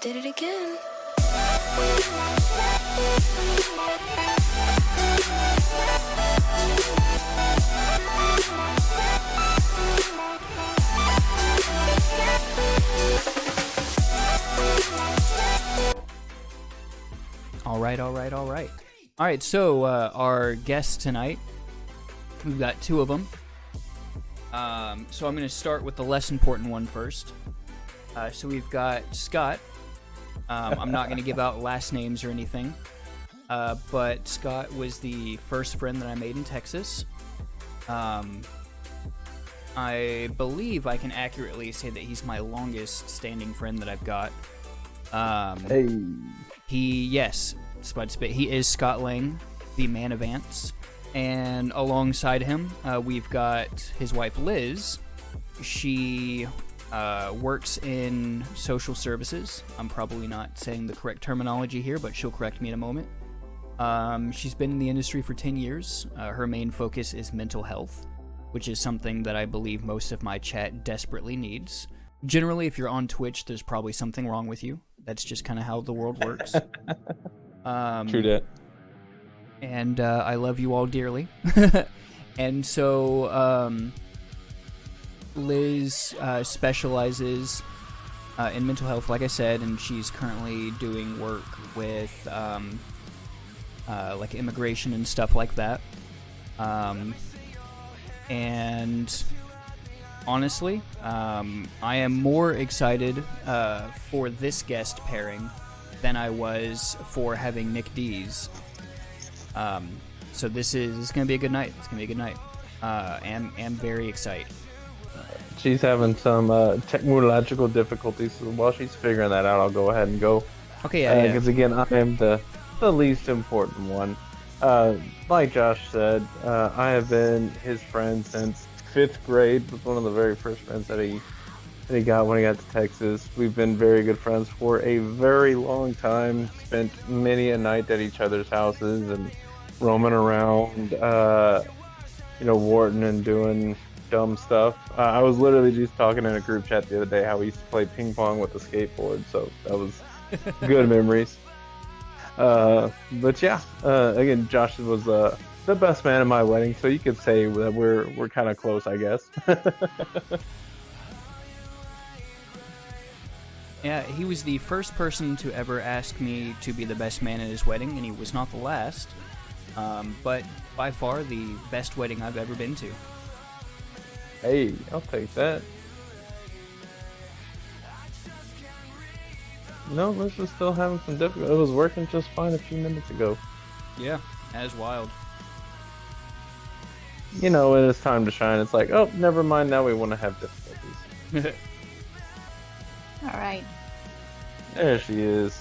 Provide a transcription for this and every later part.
just did it again. All right, so our guests tonight, we've got two of them. So I'm going to start with the less important one first. So we've got Scott. I'm not going to give out last names or anything, but Scott was the first friend that I made in Texas. I believe I can accurately say that he's my longest standing friend that I've got. He is Scott Lang, the man of ants. And alongside him, we've got his wife, Liz. She works in social services. I'm probably not saying the correct terminology here, but she'll correct me in a moment. She's been in the industry for 10 years. Her main focus is mental health, which is something that I believe most of my chat desperately needs. Generally, if you're on Twitch, there's probably something wrong with you. That's just kind of how the world works. True that. And I love you all dearly. And so Liz specializes in mental health, like I said, and she's currently doing work with like immigration and stuff like that. And honestly, I am more excited for this guest pairing than I was for having Nick D's. So this is going to be a good night. It's going to be a good night. Am very excited. She's having some technological difficulties, so while she's figuring that out, I'll go ahead and go. Okay, yeah. Because again, I am the least important one. Like Josh said, I have been his friend since 5th grade. Was one of the very first friends that he got when he got to Texas. We've been very good friends for a very long time. Spent many a night at each other's houses and roaming around, Wharton and doing dumb stuff. I was literally just talking in a group chat the other day how we used to play ping pong with the skateboard, so that was good memories. But yeah, again, Josh was the best man at my wedding, so you could say that we're kind of close, I guess. Yeah, he was the first person to ever ask me to be the best man at his wedding, and he was not the last. But by far the best wedding I've ever been to. Hey, I'll take that. No, Liz is still having some difficulty. It was working just fine a few minutes ago. Yeah, that is wild. When it's time to shine, it's like, oh, never mind, now we want to have difficulties. All right. There she is.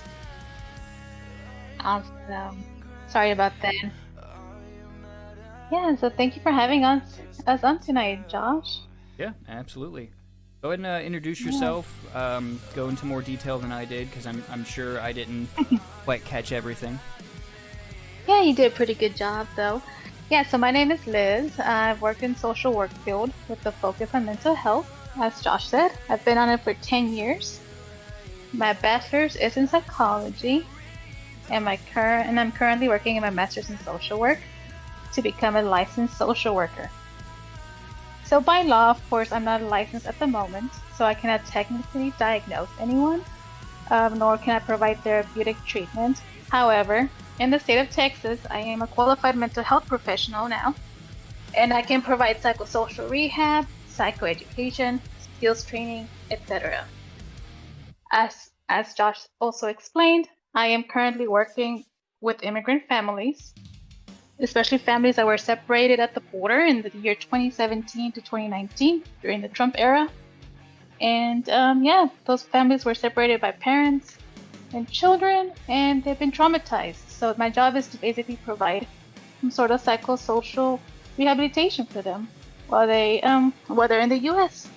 Awesome. Sorry about that. Yeah, so thank you for having us on tonight, Josh. Yeah, absolutely. Go ahead and introduce yourself. Go into more detail than I did, because I'm sure I didn't quite catch everything. Yeah, you did a pretty good job, though. Yeah, so my name is Liz. I've worked in social work field with the focus on mental health. As Josh said, I've been on it for 10 years. My bachelor's is in psychology, and I'm currently working in my master's in social work to become a licensed social worker. So by law, of course, I'm not licensed at the moment, so I cannot technically diagnose anyone, nor can I provide therapeutic treatment. However, in the state of Texas, I am a qualified mental health professional now, and I can provide psychosocial rehab, psychoeducation, skills training, etc. As Josh also explained, I am currently working with immigrant families, especially families that were separated at the border in the year 2017 to 2019 during the Trump era. And those families were separated by parents and children, and they've been traumatized. So my job is to basically provide some sort of psychosocial rehabilitation for them while they're in the U.S.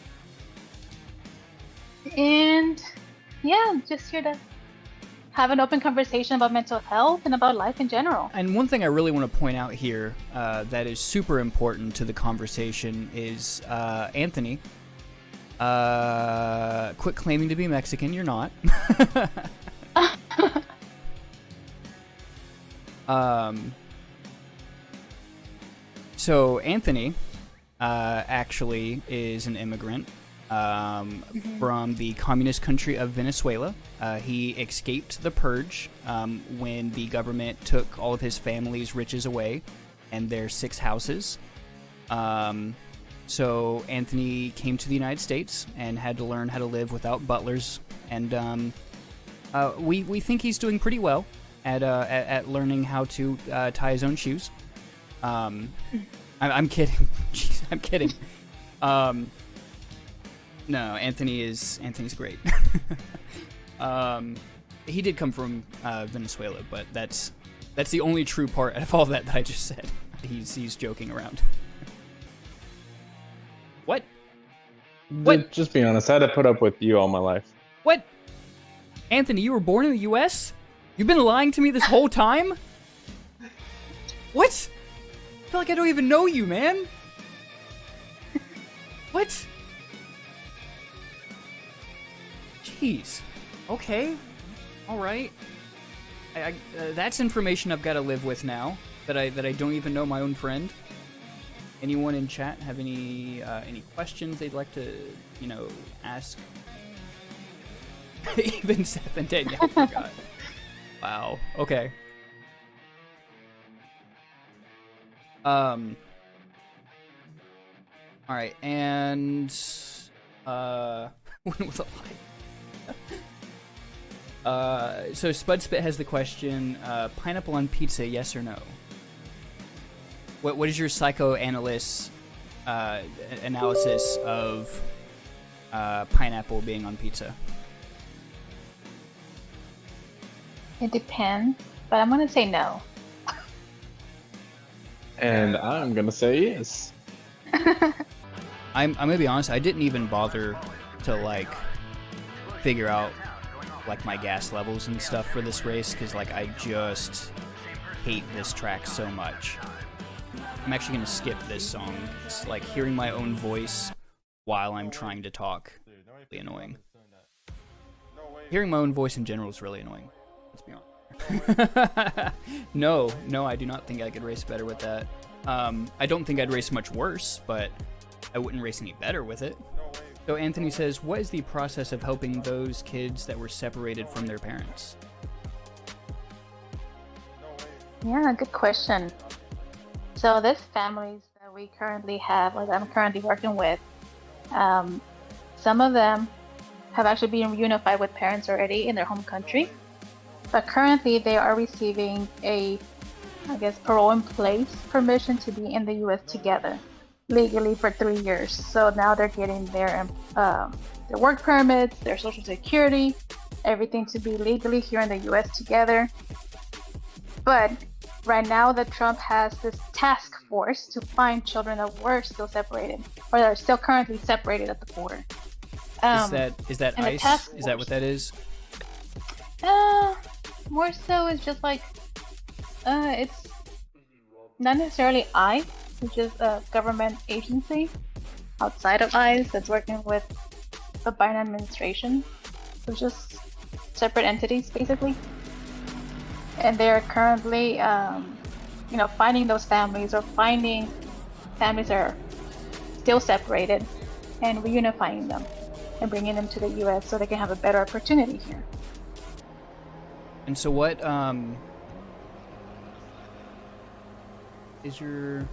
And yeah, just here to have an open conversation about mental health and about life in general. And one thing I really want to point out here that is super important to the conversation is Anthony. Quit claiming to be Mexican. You're not. So Anthony, actually is an immigrant, from the communist country of Venezuela. He escaped the purge, when the government took all of his family's riches away and their 6 houses. So Anthony came to the United States and had to learn how to live without butlers, and we think he's doing pretty well at learning how to tie his own shoes. I'm kidding. Jeez, I'm kidding. No, Anthony's great. He did come from Venezuela, but that's the only true part of all that I just said. He's joking around. What? What? Just be honest. I had to put up with you all my life. What? Anthony, you were born in the U.S.? You've been lying to me this whole time? What? I feel like I don't even know you, man. What? Jeez. Okay. All right. That's information I've got to live with now. That I don't even know my own friend. Anyone in chat have any questions they'd like to, ask? Even Seth and Danielle forgot. Wow. Okay. All right, and when was it like? So Spudspit has the question: pineapple on pizza, yes or no? What is your psychoanalyst analysis of pineapple being on pizza? It depends, but I'm gonna say no. And I'm gonna say yes. I'm gonna be honest. I didn't even bother to figure out my gas levels and stuff for this race because I just hate this track so much. I'm actually gonna skip this song. It's like hearing my own voice while I'm trying to talk. Really annoying. Hearing my own voice in general is really annoying. Let's be honest. No, I do not think I could race better with that. I don't think I'd race much worse, but I wouldn't race any better with it. So Anthony says, what is the process of helping those kids that were separated from their parents? Yeah, good question. So these families that we currently have, or that I'm currently working with, some of them have actually been reunified with parents already in their home country. But currently they are receiving parole in place permission to be in the U.S. together legally for 3 years. So now they're getting their work permits, their social security, everything to be legally here in the U.S. together. But right now that Trump has this task force to find children that were still separated or that are still currently separated at the border. Is that ICE? Is that what that is? More so it's just it's not necessarily ICE, which is a government agency outside of ICE that's working with the Biden administration. So just separate entities basically. And they're currently, finding those families or finding families that are still separated and reunifying them and bringing them to the U.S. so they can have a better opportunity here. And so what is your...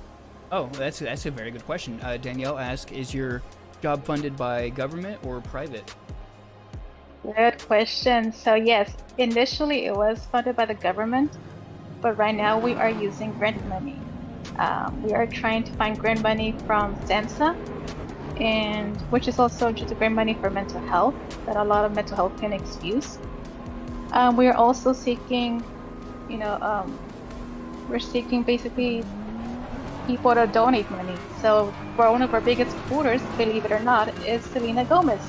Oh, that's a very good question. Danielle asked, is your job funded by government or private? Good question. So yes, initially it was funded by the government, but right now we are using grant money. We are trying to find grant money from SAMHSA, and which is also just a grant money for mental health that a lot of mental health clinics use. We are also seeking, we're seeking basically people to donate money. So one of our biggest supporters, believe it or not, is Selena Gomez.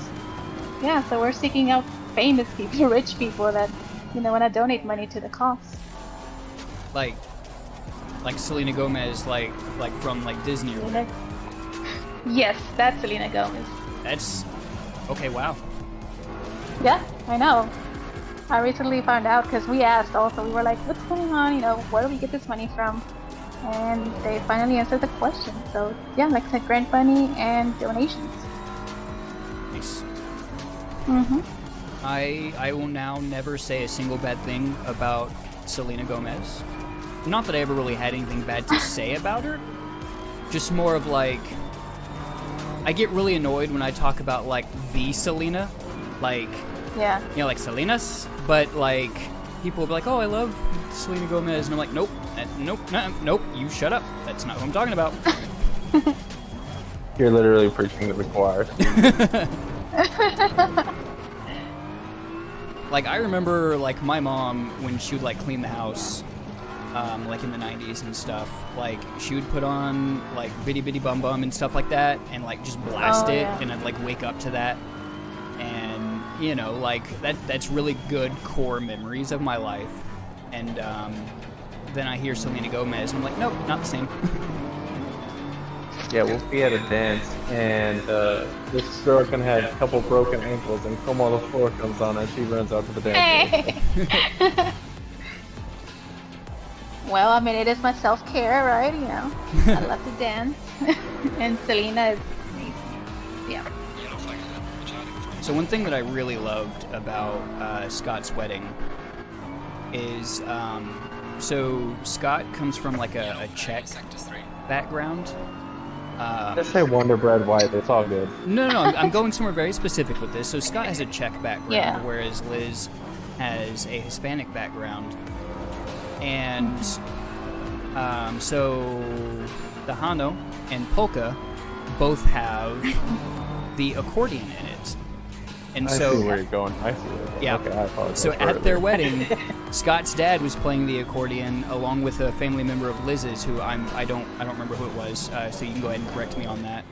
Yeah, so we're seeking out famous people, rich people that, want to donate money to the cause. Like Selena Gomez, from Disney or whatever. Yes, that's Selena Gomez. Okay, wow. Yeah, I know. I recently found out because we asked also. We were like, what's going on? You know, where do we get this money from? And they finally answered the question. So, yeah, like I said, grant money and donations. Nice. Mm-hmm. I will now never say a single bad thing about Selena Gomez. Not that I ever really had anything bad to say about her. Just more of like, I get really annoyed when I talk about like the Selena, like, Yeah. you know, like Selena's, but like people will be like, oh, I love Selena Gomez, and I'm like, nope, nope, you shut up. That's not who I'm talking about. You're literally preaching to the choir. Like, I remember, like, my mom, when she would, like, clean the house, like, in the 90s and stuff, like, she would put on, like, Bitty Bitty Bum Bum and stuff like that, and, like, just blast it, yeah. and I'd, like, wake up to that, and, you know, like, that's really good core memories of my life, and, then I hear Selena Gomez, and I'm like, nope, not the same. Yeah, we'll be at a dance, and this girl can have a couple broken ankles, and Como on the floor comes on, and she runs out to the dance. Hey. Well, I mean, it is my self-care, right? You know, I love to dance, and Selena is amazing. Yeah. So one thing that I really loved about Scott's wedding is, so Scott comes from like a Czech background. Just say Wonder Bread White, it's all good. No, I'm going somewhere very specific with this. So Scott has a Czech background, Yeah. whereas Liz has a Hispanic background. And so Tejano and Polka both have the accordion in it. And I so see where you're going. I see where you're going. Yeah. Okay, I apologize. So for at their earlier. wedding, Scott's dad was playing the accordion along with a family member of Liz's, who I don't remember who it was. So you can go ahead and correct me on that.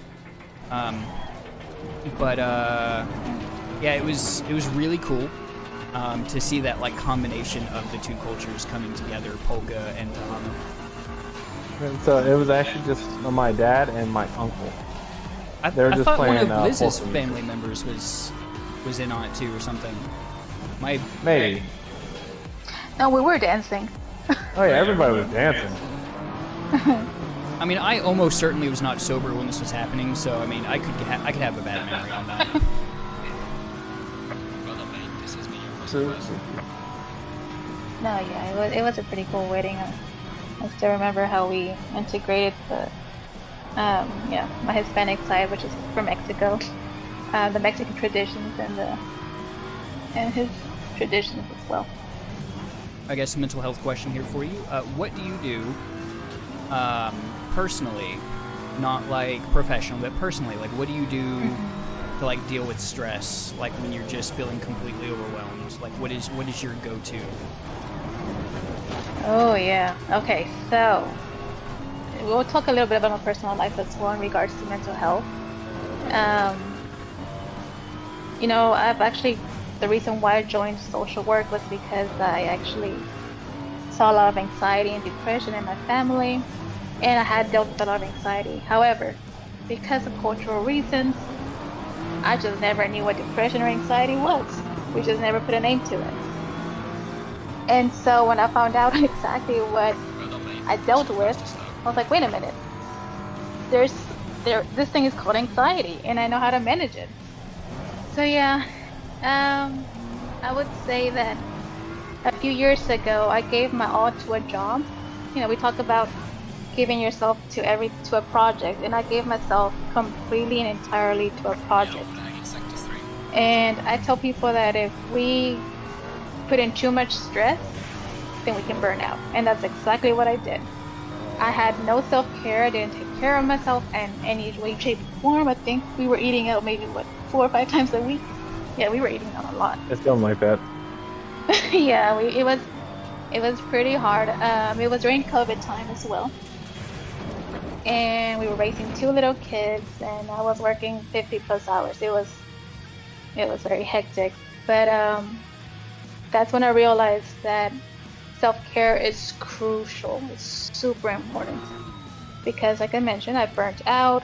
Yeah, it was really cool to see that like combination of the two cultures coming together, polka and Tejano. And so it was actually just my dad and my uncle. I They were just thought one playing, of Liz's polka music. family members was in on it too or something. Maybe. No, we were dancing. Oh yeah, everybody was dancing. I mean, I almost certainly was not sober when this was happening, so I mean, I could have a bad memory on that. No, yeah, it was a pretty cool wedding. I still remember how we integrated the, my Hispanic side, which is from Mexico, the Mexican traditions and his traditions as well. I guess a mental health question here for you. What do you do, personally, not like professional, but personally? Like, what do you do to like deal with stress? Like when you're just feeling completely overwhelmed. Like, what is your go-to? Oh yeah. Okay, so we'll talk a little bit about my personal life as well in regards to mental health. I've actually, the reason why I joined social work was because I actually saw a lot of anxiety and depression in my family, and I had dealt with a lot of anxiety. However, because of cultural reasons, I just never knew what depression or anxiety was. We just never put a name to it. And so when I found out exactly what I dealt with, I was like, wait a minute. This thing is called anxiety, and I know how to manage it. So yeah, I would say that a few years ago, I gave my all to a job. You know, we talk about giving yourself to a project, and I gave myself completely and entirely to a project. And I tell people that if we put in too much stress, then we can burn out. And that's exactly what I did. I had no self-care. I didn't take care of myself in any way, shape, or form. I think we were eating out maybe 4 or 5 times a week. Yeah, we were eating out a lot. It's something like that. Yeah, it was pretty hard. It was during COVID time as well, and we were raising 2 little kids, and I was working 50+ hours. It was very hectic, but that's when I realized that self-care is crucial. It's super important because, like I mentioned, I burnt out.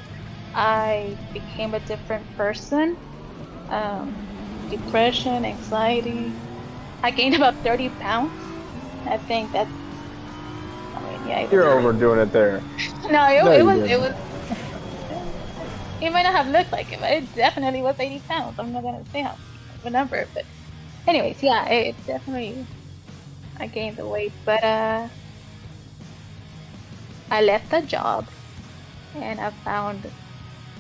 I became a different person, depression, anxiety. I gained about 30 pounds. I think that's. I mean, yeah. You're overdoing it there. No, No, it you was. didn't. It was. It might not have looked like it, but it definitely was 80 pounds. I'm not gonna say how the number, but anyways, yeah, it definitely. I gained the weight, but I left the job, and I found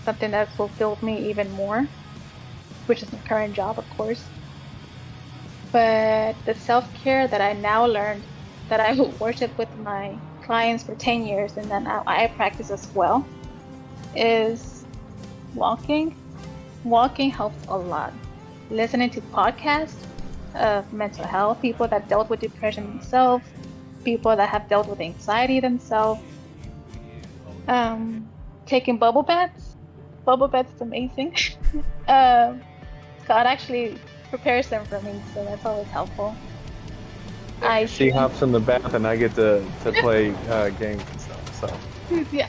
something that fulfilled me even more, which is my current job, of course. But the self-care that I now learned, that I worship with my clients for 10 years, and then I practice as well, is walking. Walking helps a lot. Listening to podcasts of mental health, people that dealt with depression themselves, people that have dealt with anxiety themselves. Taking bubble baths. Bubble baths is amazing. Scott actually prepares them for me, so that's always helpful. She hops in the bath and I get to play games and stuff. So Yeah.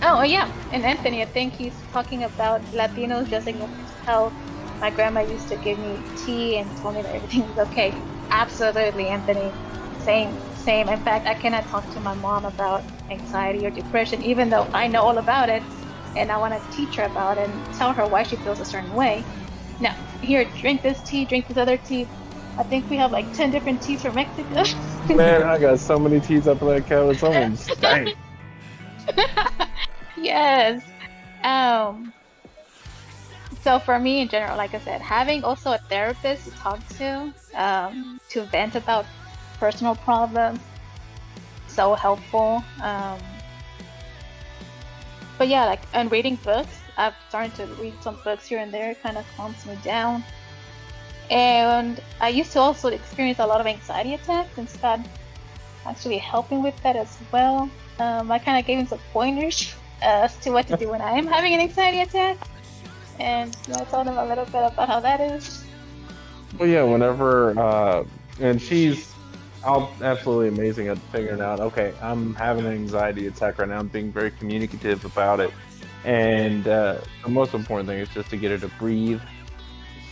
Oh yeah, and Anthony, I think he's talking about Latinos just ignoring health. My grandma used to give me tea and told me that everything was okay. Absolutely, Anthony. Same. In fact, I cannot talk to my mom about anxiety or depression, even though I know all about it, and I want to teach her about it and tell her why she feels a certain way. No, here, drink this tea, drink this other tea. I think we have like 10 different teas from Mexico. man, I got so many teas up in that couch. Someone's dang. Yes. So for me in general, like I said, having also a therapist to talk to vent about personal problems, so helpful. But yeah, like, and reading books, I've started to read some books here and there. It kind of calms me down. And I used to also experience a lot of anxiety attacks, and Scott actually helping with that as well. I kind of gave him some pointers as to what to do when I am having an anxiety attack, and I told him a little bit about how that is. Well, yeah, whenever, and she's absolutely amazing at figuring out, okay, I'm having an anxiety attack right now. I'm being very communicative about it. And the most important thing is just to get her to breathe,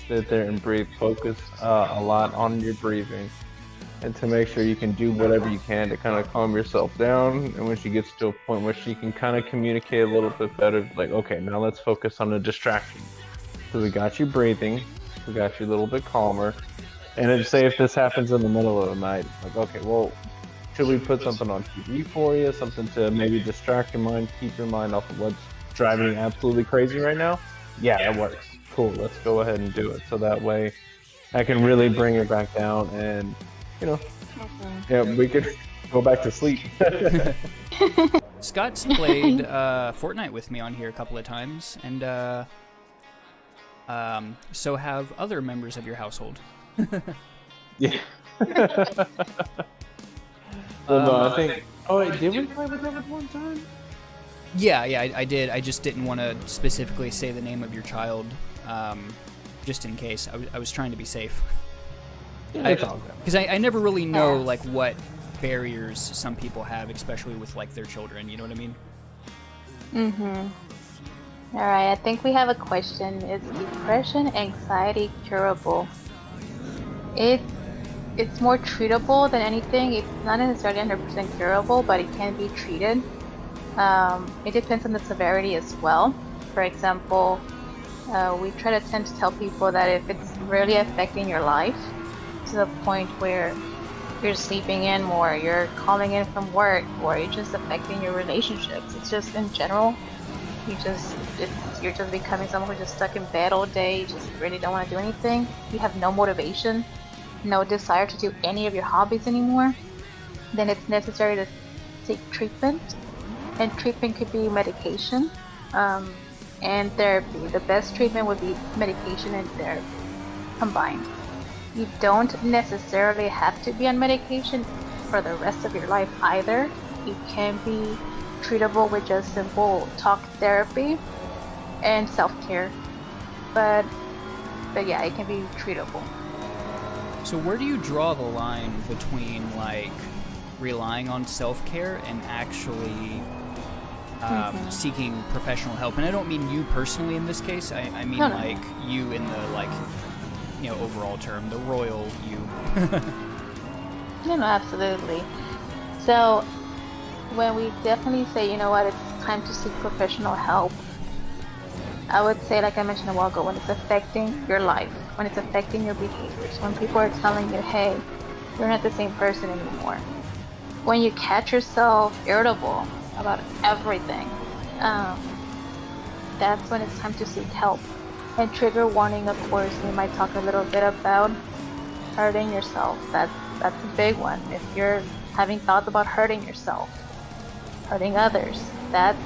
sit there and breathe, focus a lot on your breathing, and to make sure you can do whatever you can to kind of calm yourself down. And when she gets to a point where she can kind of communicate a little bit better, like, okay, now let's focus on the distraction. So we got you breathing, we got you a little bit calmer. And then say if this happens in the middle of the night, like, okay, well, should we put something on TV for you? Something to maybe distract your mind, keep your mind off of what's driving you absolutely crazy right now? Yeah, that works. Cool, let's go ahead and do it. So that way I can really bring her back down and, you know, yeah, we could go back to sleep. Scott's played Fortnite with me on here a couple of times, and so have other members of your household. Yeah. Well, no, I think. Oh, wait, did we play with them at one time? Yeah, I did. I just didn't want to specifically say the name of your child, just in case. I was trying to be safe. Because I never really know like what barriers some people have, especially with like their children. You know what I mean? Mm-hmm. All right. I think we have a question. Is depression, anxiety curable? It's more treatable than anything. It's not necessarily 100% curable, but it can be treated. It depends on the severity as well. For example, we try to tend to tell people that if it's really affecting your life to the point where you're sleeping in more, you're calling in from work, or you're just affecting your relationships, it's just in general, you're just becoming someone who's just stuck in bed all day, you just really don't want to do anything, you have no motivation, no desire to do any of your hobbies anymore, then it's necessary to seek treatment. And treatment could be medication and therapy. The best treatment would be medication and therapy combined. You don't necessarily have to be on medication for the rest of your life either. It can be treatable with just simple talk therapy and self-care. But yeah, it can be treatable. So where do you draw the line between like relying on self-care and actually seeking professional help. And I don't mean you personally in this case. I mean No. like you in the like, overall term, the royal you. No, absolutely. So when we definitely say, you know what, it's time to seek professional help, I would say, like I mentioned a while ago, when it's affecting your life, when it's affecting your behaviors, when people are telling you, hey, you're not the same person anymore. When you catch yourself irritable about everything, that's when it's time to seek help. And trigger warning, of course, we might talk a little bit about hurting yourself. That's a big one. If you're having thoughts about hurting yourself, hurting others, that's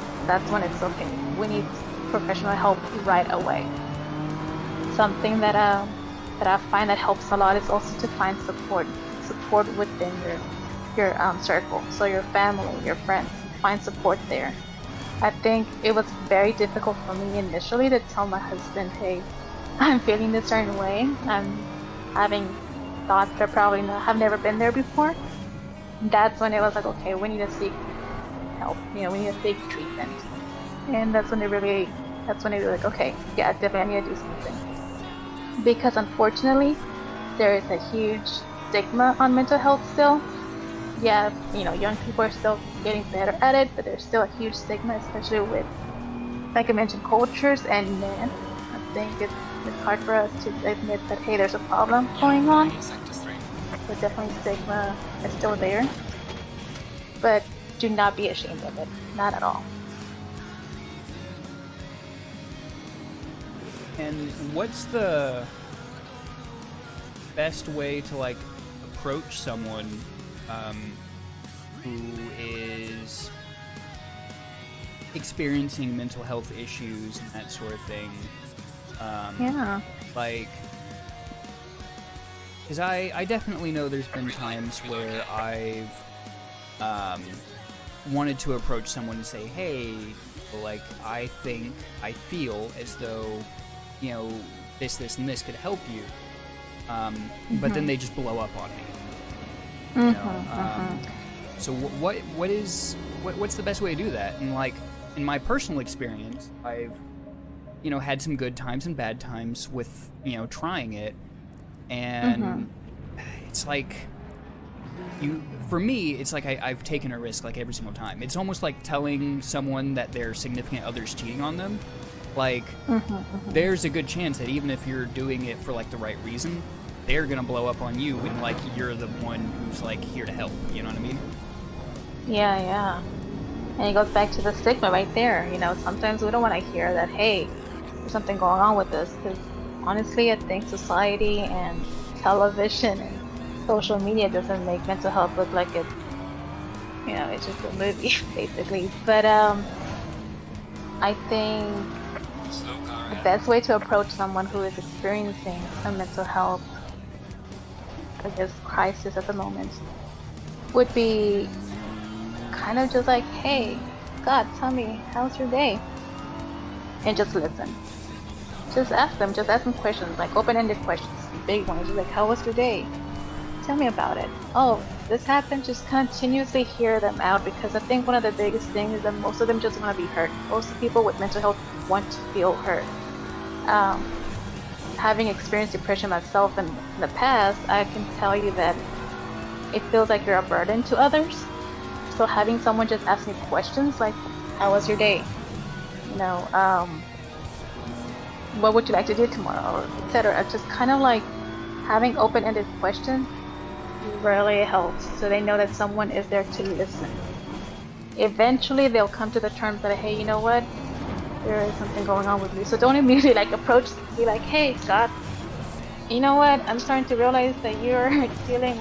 when it's okay. We need professional help right away. Something that I find that helps a lot is also to find support within your circle. So your family, your friends, find support there. I think it was very difficult for me initially to tell my husband, hey, I'm feeling this certain way. I'm having thoughts that probably have never been there before. That's when it was like, okay, we need to seek help. We need to seek treatment. And that's when it really like, okay, yeah, definitely I need to do something. Because unfortunately, there is a huge stigma on mental health still. Yeah, young people are still getting better at it, but there's still a huge stigma, especially with, like I mentioned, cultures and men. I think it's hard for us to admit that, hey, there's a problem going on. But definitely stigma is still there. But do not be ashamed of it. Not at all. And what's the best way to like approach someone who is experiencing mental health issues and that sort of thing? Yeah. Like, because I definitely know there's been times where I've wanted to approach someone and say, hey, like, I feel as though, this, and this could help you. But then they just blow up on me. So what's the best way to do that? And like, in my personal experience, I've, had some good times and bad times with, trying it. And it's like, for me, it's like I've taken a risk like every single time. It's almost like telling someone that their significant other's cheating on them. Like, there's a good chance that even if you're doing it for like the right reason, they're gonna blow up on you when like you're the one who's like here to help. You know what I mean? Yeah. And it goes back to the stigma right there. Sometimes we don't want to hear that, hey, there's something going on with this. Because honestly, I think society and television and social media doesn't make mental health look like it's just a movie, basically. But I think the best way to approach someone who is experiencing a mental health, I guess, crisis at the moment would be kind of just like, hey, God, tell me, how's your day? And just listen. Just ask them questions, like open-ended questions, big ones, just like, how was your day? Tell me about it. Oh, this happened. Just continuously hear them out, because I think one of the biggest things is that most of them just want to be heard. Most people with mental health want to feel heard. Having experienced depression myself in the past, I can tell you that it feels like you're a burden to others. So having someone just ask me questions like, how was your day? What would you like to do tomorrow? Etc. Just kind of like having open-ended questions really helps, so they know that someone is there to listen. Eventually they'll come to the terms that, hey, you know what, there is something going on with you. So don't immediately like approach, be like, hey, Scott, you know what, I'm starting to realize that you're dealing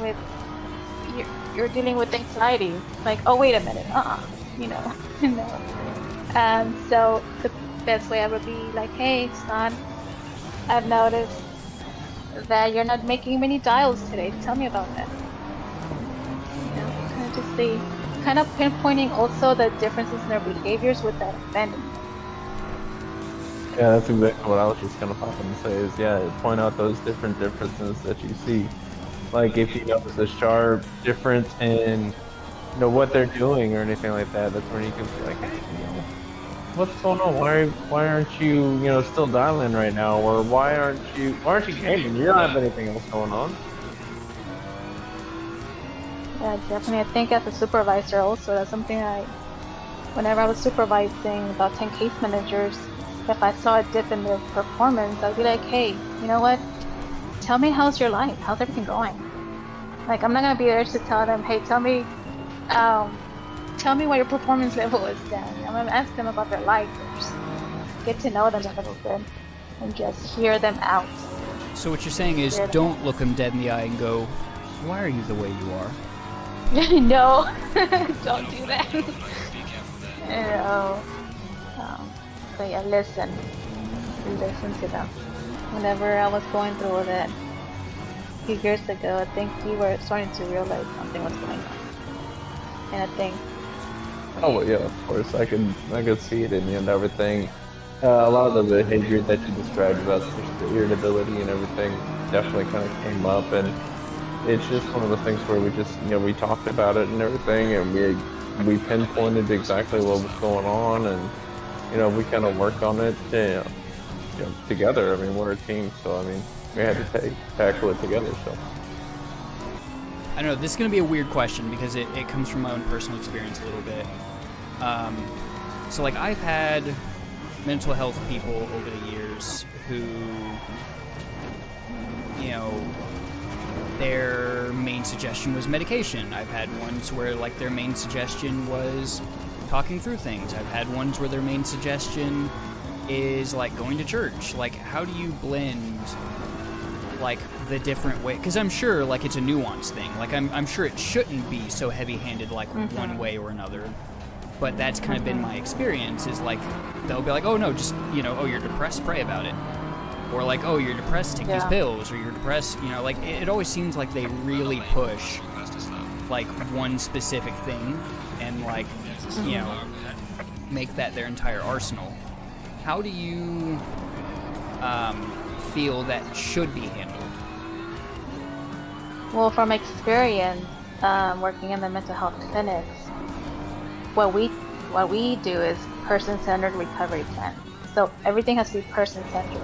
with anxiety. Like, oh, wait a minute, no. So the best way I would be like, hey, Scott, I've noticed that you're not making many dials today. Tell me about that. Kind of pinpointing also the differences in their behaviors with that offending. Yeah, that's exactly what I was just gonna pop in and say is, point out those different differences that you see. Like, if you notice a sharp difference in, what they're doing or anything like that, that's when you can be like, hey, what's going on? Why aren't you still dialing right now? Or why aren't you gaming? You don't have anything else going on. Yeah, definitely. I think as a supervisor also, that's something whenever I was supervising about 10 case managers, if I saw a dip in their performance, I'd be like, hey, you know what? Tell me how's your life? How's everything going? Like, I'm not gonna be there to tell them, hey, tell me why your performance level is down. I'm gonna ask them about their life first. Get to know them a little bit and just hear them out. So what you're saying is, don't look them dead in the eye and go, why are you the way you are? No, don't do that. No. But yeah, listen to them. Whenever I was going through that a few years ago, I think you were starting to realize something was going on. And I think. Oh yeah, of course. I could see it in you and everything. A lot of the behavior that you described about the irritability and everything definitely kind of came up, and it's just one of the things where we just we talked about it and everything, and we pinpointed exactly what was going on, and we kind of worked on it together. I mean, we're a team, so I mean we had to tackle it together. So I know this is going to be a weird question because it comes from my own personal experience a little bit. So like I've had mental health people over the years who, their main suggestion was medication. I've had ones where like their main suggestion was talking through things. I've had ones where their main suggestion is like going to church. Like, how do you blend like the different way? Because I'm sure like it's a nuanced thing. Like I'm sure it shouldn't be so heavy-handed like one way or another. But that's kind of been my experience, is like they'll be like, oh no, just oh, you're depressed, pray about it. Or like, oh, you're depressed, take these pills. Or you're depressed, like it always seems like they really push like one specific thing and like make that their entire arsenal. How do you feel that should be handled? Well, from experience, working in the mental health clinics, what we do is person-centered recovery plan. So everything has to be person-centered.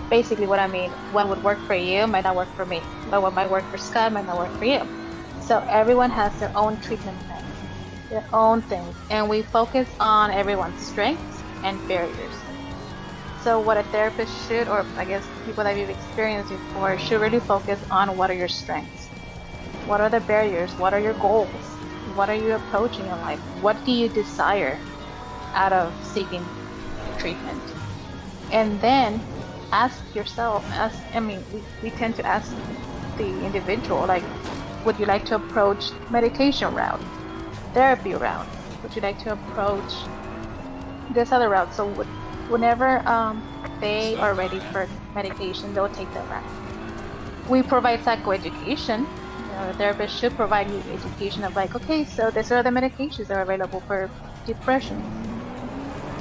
Basically, what I mean, what would work for you might not work for me, but what might work for Scott might not work for you. So everyone has their own treatment plans, their own things, and we focus on everyone's strengths and barriers. So what a therapist should, or I guess people that you've experienced before, should really focus on what are your strengths, what are the barriers, what are your goals, what are you approaching in life, what do you desire out of seeking treatment, and then ask yourself. We tend to ask the individual, like, would you like to approach medication route, therapy route? Would you like to approach this other route? So whenever they are ready for medication, they'll take that route. We provide psychoeducation. The therapist should provide you education of like, okay, so these are the medications that are available for depression.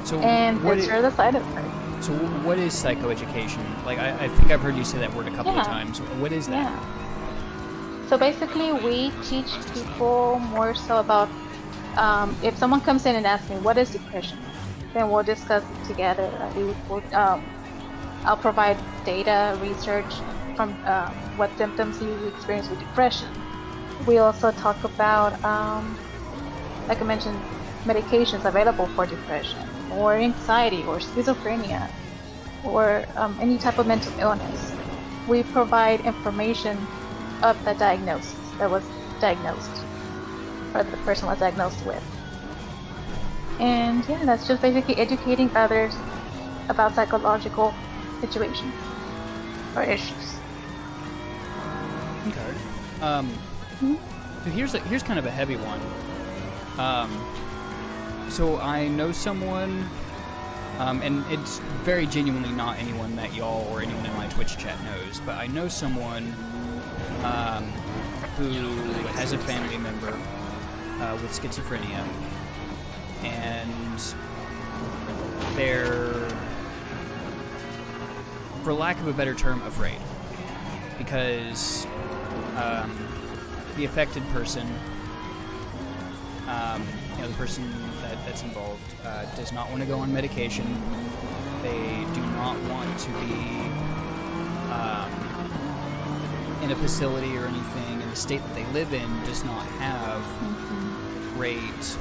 So and these are the side effects. So what is psychoeducation? Like, I think I've heard you say that word a couple of times. What is that? Yeah. So basically, we teach people more so about, if someone comes in and asks me, what is depression? Then we'll discuss it together. I'll provide data, research from what symptoms you experience with depression. We also talk about, like I mentioned, medications available for depression, or anxiety, or schizophrenia, or any type of mental illness. We provide information of the diagnosis that was diagnosed, or the person was diagnosed with. And yeah, that's just basically educating others about psychological situations or issues. Okay. So here's kind of a heavy one. So I know someone, and it's very genuinely not anyone that y'all or anyone in my Twitch chat knows, but I know someone who has a family member with schizophrenia, and they're, for lack of a better term, afraid, because the affected person The person that's involved does not want to go on medication. They do not want to be in a facility or anything, and the state that they live in does not have great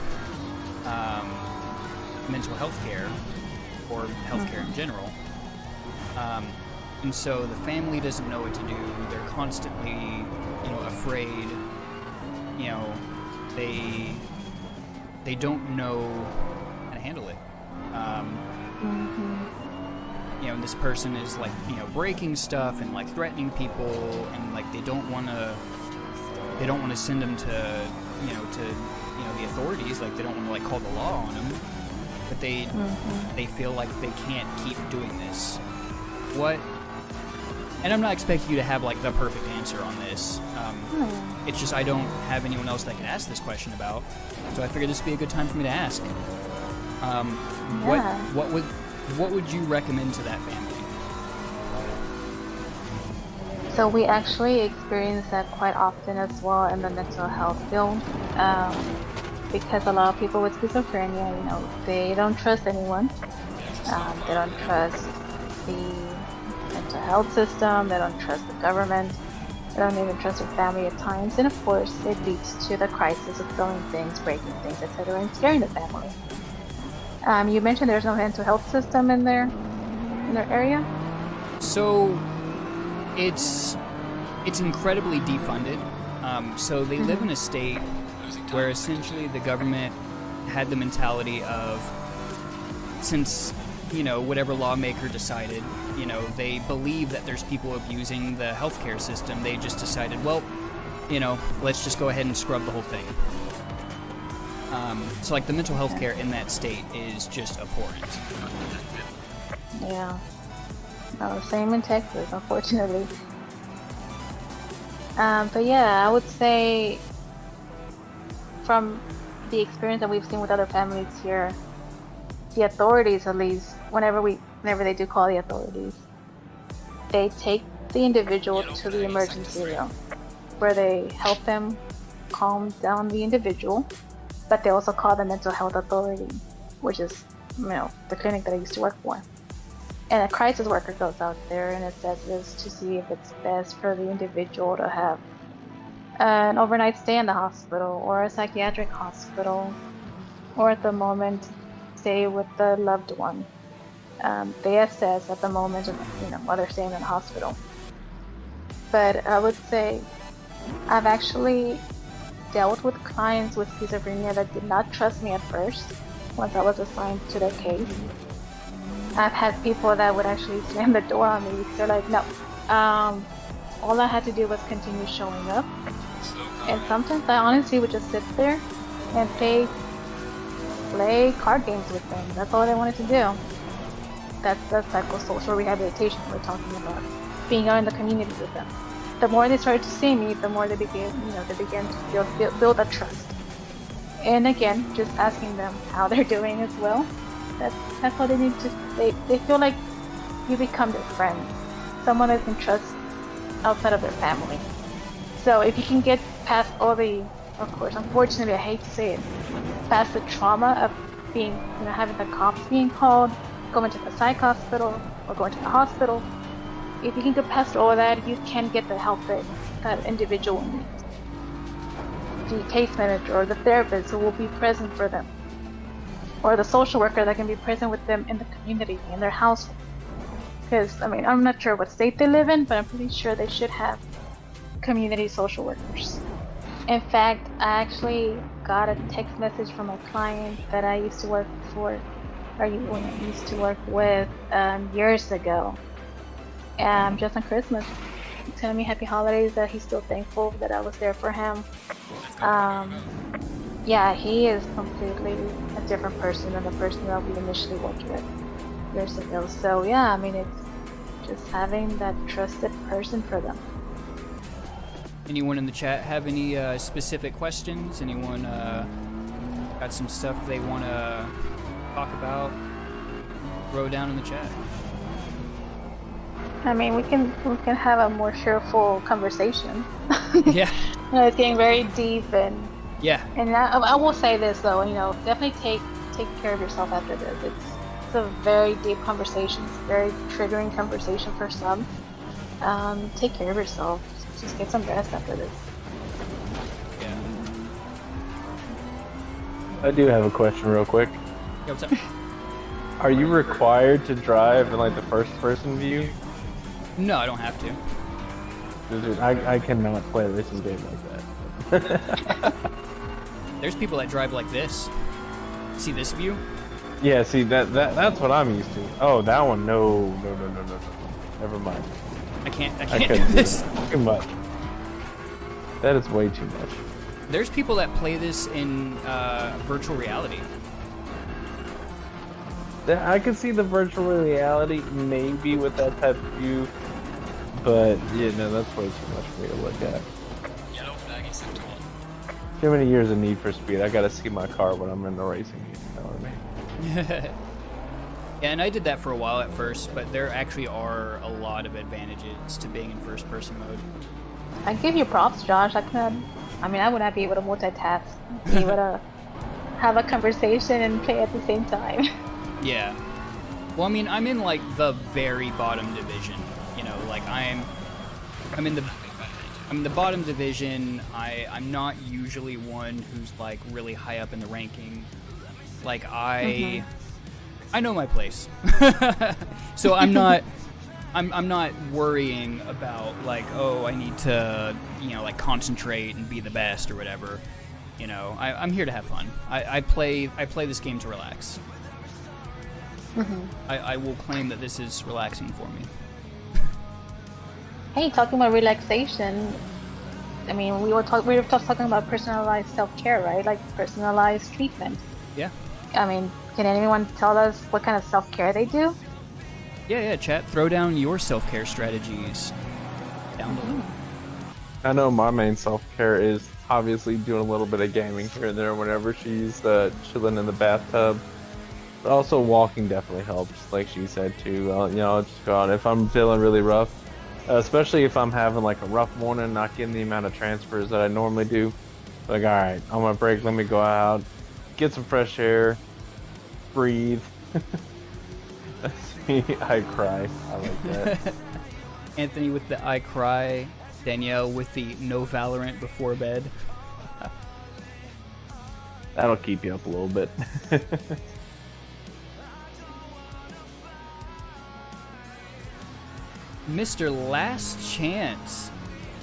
mental health care or health care in general. And so the family doesn't know what to do. They're constantly, afraid. They don't know how to handle it. And this person is breaking stuff and threatening people, and they don't want to send them to the authorities. They don't want to call the law on them, but they feel like they can't keep doing this. What? And I'm not expecting you to have the perfect answer on this. It's just I don't have anyone else that I can ask this question about, so I figured this would be a good time for me to ask. What would you recommend to that family? So we actually experience that quite often as well in the mental health field, because a lot of people with schizophrenia, they don't trust anyone. They don't trust the mental health system. They don't trust the government. They don't even trust their family at times, and of course, it leads to the crisis of throwing things, breaking things, etc., and scaring the family. You mentioned there's no mental health system in their area. So it's incredibly defunded. So they live in a state where essentially the government had the mentality of, since whatever lawmaker decided, they believe that there's people abusing the healthcare system. They just decided, well, let's just go ahead and scrub the whole thing. So the mental health care in that state is just abhorrent. Yeah. No, same in Texas, unfortunately. But yeah, I would say from the experience that we've seen with other families here, the authorities, at least, whenever they do call the authorities, they take the individual to the emergency room, where they help them calm down the individual, but they also call the mental health authority, which is, the clinic that I used to work for. And a crisis worker goes out there and assesses to see if it's best for the individual to have an overnight stay in the hospital or a psychiatric hospital, or at the moment stay with the loved one. They assess at the moment of, while they're staying in the hospital. But I would say I've actually dealt with clients with schizophrenia that did not trust me at first once I was assigned to their case. I've had people that would actually slam the door on me because they're like, no. All I had to do was continue showing up. And sometimes I honestly would just sit there and play card games with them. That's all they wanted to do. That's the psychosocial rehabilitation we're talking about. Being out in the community with them. The more they started to see me, the more they began to build a trust. And again, just asking them how they're doing as well. That's all they need to. They feel like you become their friend, someone they can trust outside of their family. So if you can get past all the, of course, unfortunately, I hate to say it, past the trauma of being, having the cops being called, going to the psych hospital, or going to the hospital, if you can get past all of that, you can get the help that individual needs. The case manager or the therapist who will be present for them, or the social worker that can be present with them in the community, in their household. Because, I'm not sure what state they live in, but I'm pretty sure they should have community social workers. In fact, I actually got a text message from a client that I used to work for, or used to work with years ago. Just on Christmas, telling me happy holidays, that he's still thankful that I was there for him. Yeah, he is completely a different person than the person that we initially worked with years ago. So yeah, it's just having that trusted person for them. Anyone in the chat have any specific questions? Anyone got some stuff they want to talk about? Throw down in the chat. We can have a more cheerful conversation. Yeah. It's getting very deep and Yeah. And I will say this though, definitely take care of yourself after this. It's a very deep conversation. It's a very triggering conversation for some. Take care of yourself. Just get some rest after this. Yeah. I do have a question real quick. Yeah, what's up? Are you required to drive in like the first person view? No, I don't have to. Dude, I cannot play a racing game like that. There's people that drive like this. See this view? Yeah, see that's what I'm used to. Oh, that one, no. Never mind. I can't couldn't do this. that. Too much. That is way too much. There's people that play this in virtual reality. I could see the virtual reality maybe with that type of view, but yeah, no, that's way too much for me to look at. Yellow flag is set to all. Too many years of Need for Speed. I gotta see my car when I'm in the racing game. You know what I mean? Yeah, and I did that for a while at first, but there actually are a lot of advantages to being in first-person mode. I give you props, Josh. I would not be able to multitask, be able to have a conversation and play at the same time. Yeah. Well, I mean, I'm in like the very bottom division. Like I'm in the bottom division. I'm not usually one who's like really high up in the ranking. Like I know my place, so I'm not worrying about like, oh, I need to like concentrate and be the best or whatever. I'm here to have fun. I play this game to relax. I will claim that this is relaxing for me. Hey, talking about relaxation. I mean, we were just talking about personalized self-care, right? Like personalized treatment. Yeah. I mean, can anyone tell us what kind of self-care they do? Yeah, chat. Throw down your self-care strategies down below. I know my main self-care is obviously doing a little bit of gaming here and there whenever she's chilling in the bathtub. But also walking definitely helps, like she said too. Just go out if I'm feeling really rough, especially if I'm having like a rough morning, not getting the amount of transfers that I normally do. Like, all right, I'm gonna break. Let me go out, get some fresh air, breathe. I cry. I like that. Anthony with the I cry. Danielle with the no Valorant before bed. That'll keep you up a little bit. Mr. Last Chance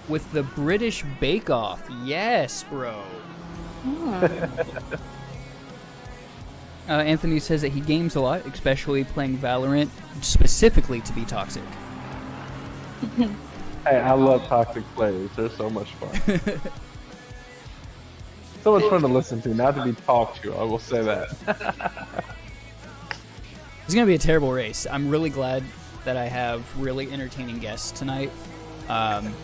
with the British Bake Off. Yes, bro. Anthony says that he games a lot, especially playing Valorant, specifically to be toxic. Hey, I love toxic players. They're so much fun. So much fun to listen to, not to be talked to. I will say that. It's going to be a terrible race. I'm really glad that I have really entertaining guests tonight.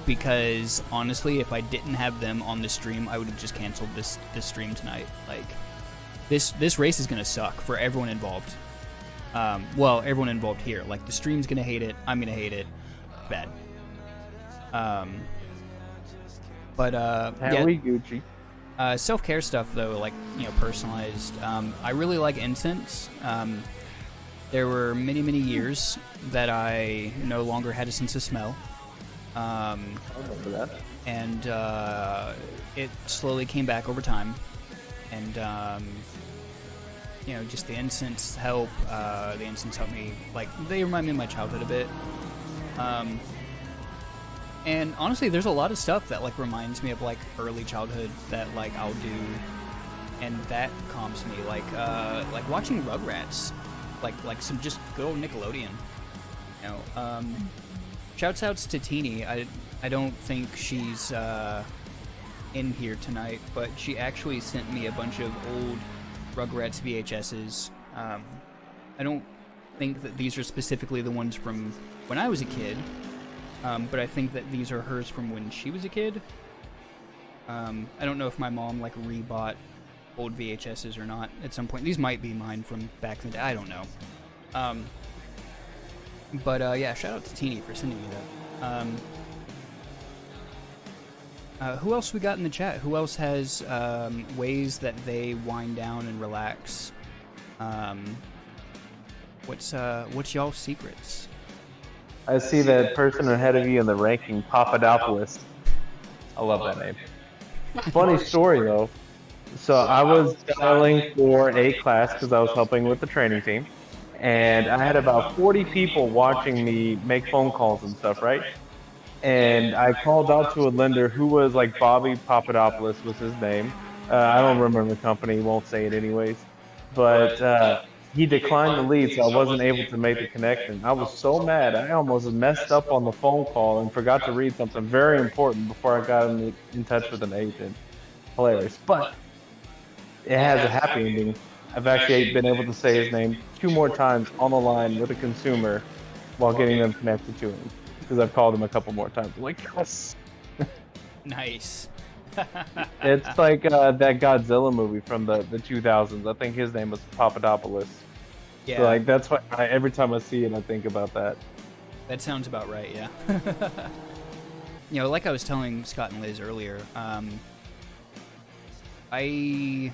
Because honestly, if I didn't have them on the stream, I would have just canceled this stream tonight. Like, this race is going to suck for everyone involved. Well, everyone involved here. Like, the stream's going to hate it. I'm going to hate it. Bad. Yeah, we Gucci. self-care stuff though, like, personalized. I really like incense. There were many years that I no longer had a sense of smell. I remember that. And it slowly came back over time. And just the incense help. The incense helped me, like, they remind me of my childhood a bit. And honestly, there's a lot of stuff that like reminds me of like early childhood that like I'll do, and that calms me. Like watching Rugrats, like some just good old Nickelodeon. Shouts outs to Teeny. I don't think she's in here tonight, but she actually sent me a bunch of old Rugrats VHSs. I don't think that these are specifically the ones from when I was a kid. But I think that these are hers from when she was a kid. I don't know if my mom like rebought old VHSs or not at some point. These might be mine from back in the day. I don't know. But yeah, shout out to Teeny for sending me that. Who else we got in the chat? Who else has ways that they wind down and relax? What's y'all's secrets? I see that person ahead of you in the ranking, Papadopoulos. I love that name. Funny story though. So I was dialing for a class because I was helping with the training team, and I had about 40 people watching me make phone calls and stuff, right? And I called out to a lender who was like Bobby Papadopoulos was his name. I don't remember the company, won't say it anyways. But he declined the lead, so I wasn't able to make the connection. I was so mad, I almost messed up on the phone call and forgot to read something very important before I got in touch with an agent. Hilarious. But it has a happy ending. I've actually been able to say his name 2 more times on the line with a consumer while getting them connected to him. Because I've called him a couple more times. I'm like, yes. Nice. It's like that Godzilla movie from the 2000s. I think his name was Papadopoulos. Yeah. So like that's why every time I see it, I think about that. That sounds about right, yeah. You know, like I was telling Scott and Liz earlier, I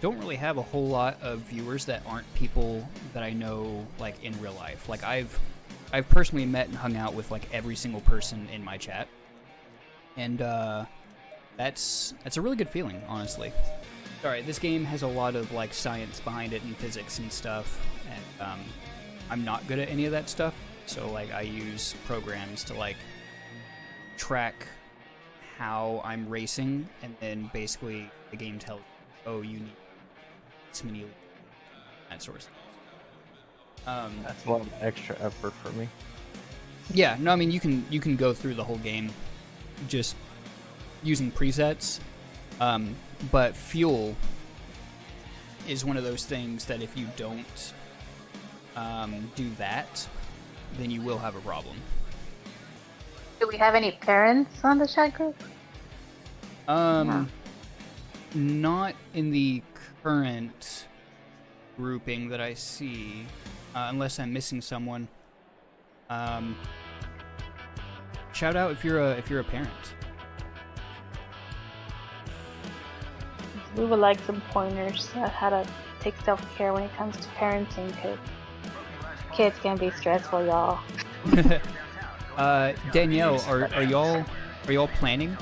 don't really have a whole lot of viewers that aren't people that I know, like, in real life. Like, I've personally met and hung out with, like, every single person in my chat. And, that's a really good feeling, honestly. Alright, this game has a lot of, like, science behind it and physics and stuff, and, I'm not good at any of that stuff, so, like, I use programs to, like, track how I'm racing, and then basically the game tells you, oh, you need this many, that sort of stuff. That's a lot of extra effort for me. Yeah, no, I mean, you can go through the whole game just using presets, but fuel is one of those things that if you don't do that, then you will have a problem. Do we have any parents on the chat group? No. Not in the current grouping that I see, unless I'm missing someone. Shout out if you're a parent. We would like some pointers on how to take self-care when it comes to parenting, because kids can be stressful, y'all. Danielle, are y'all planning?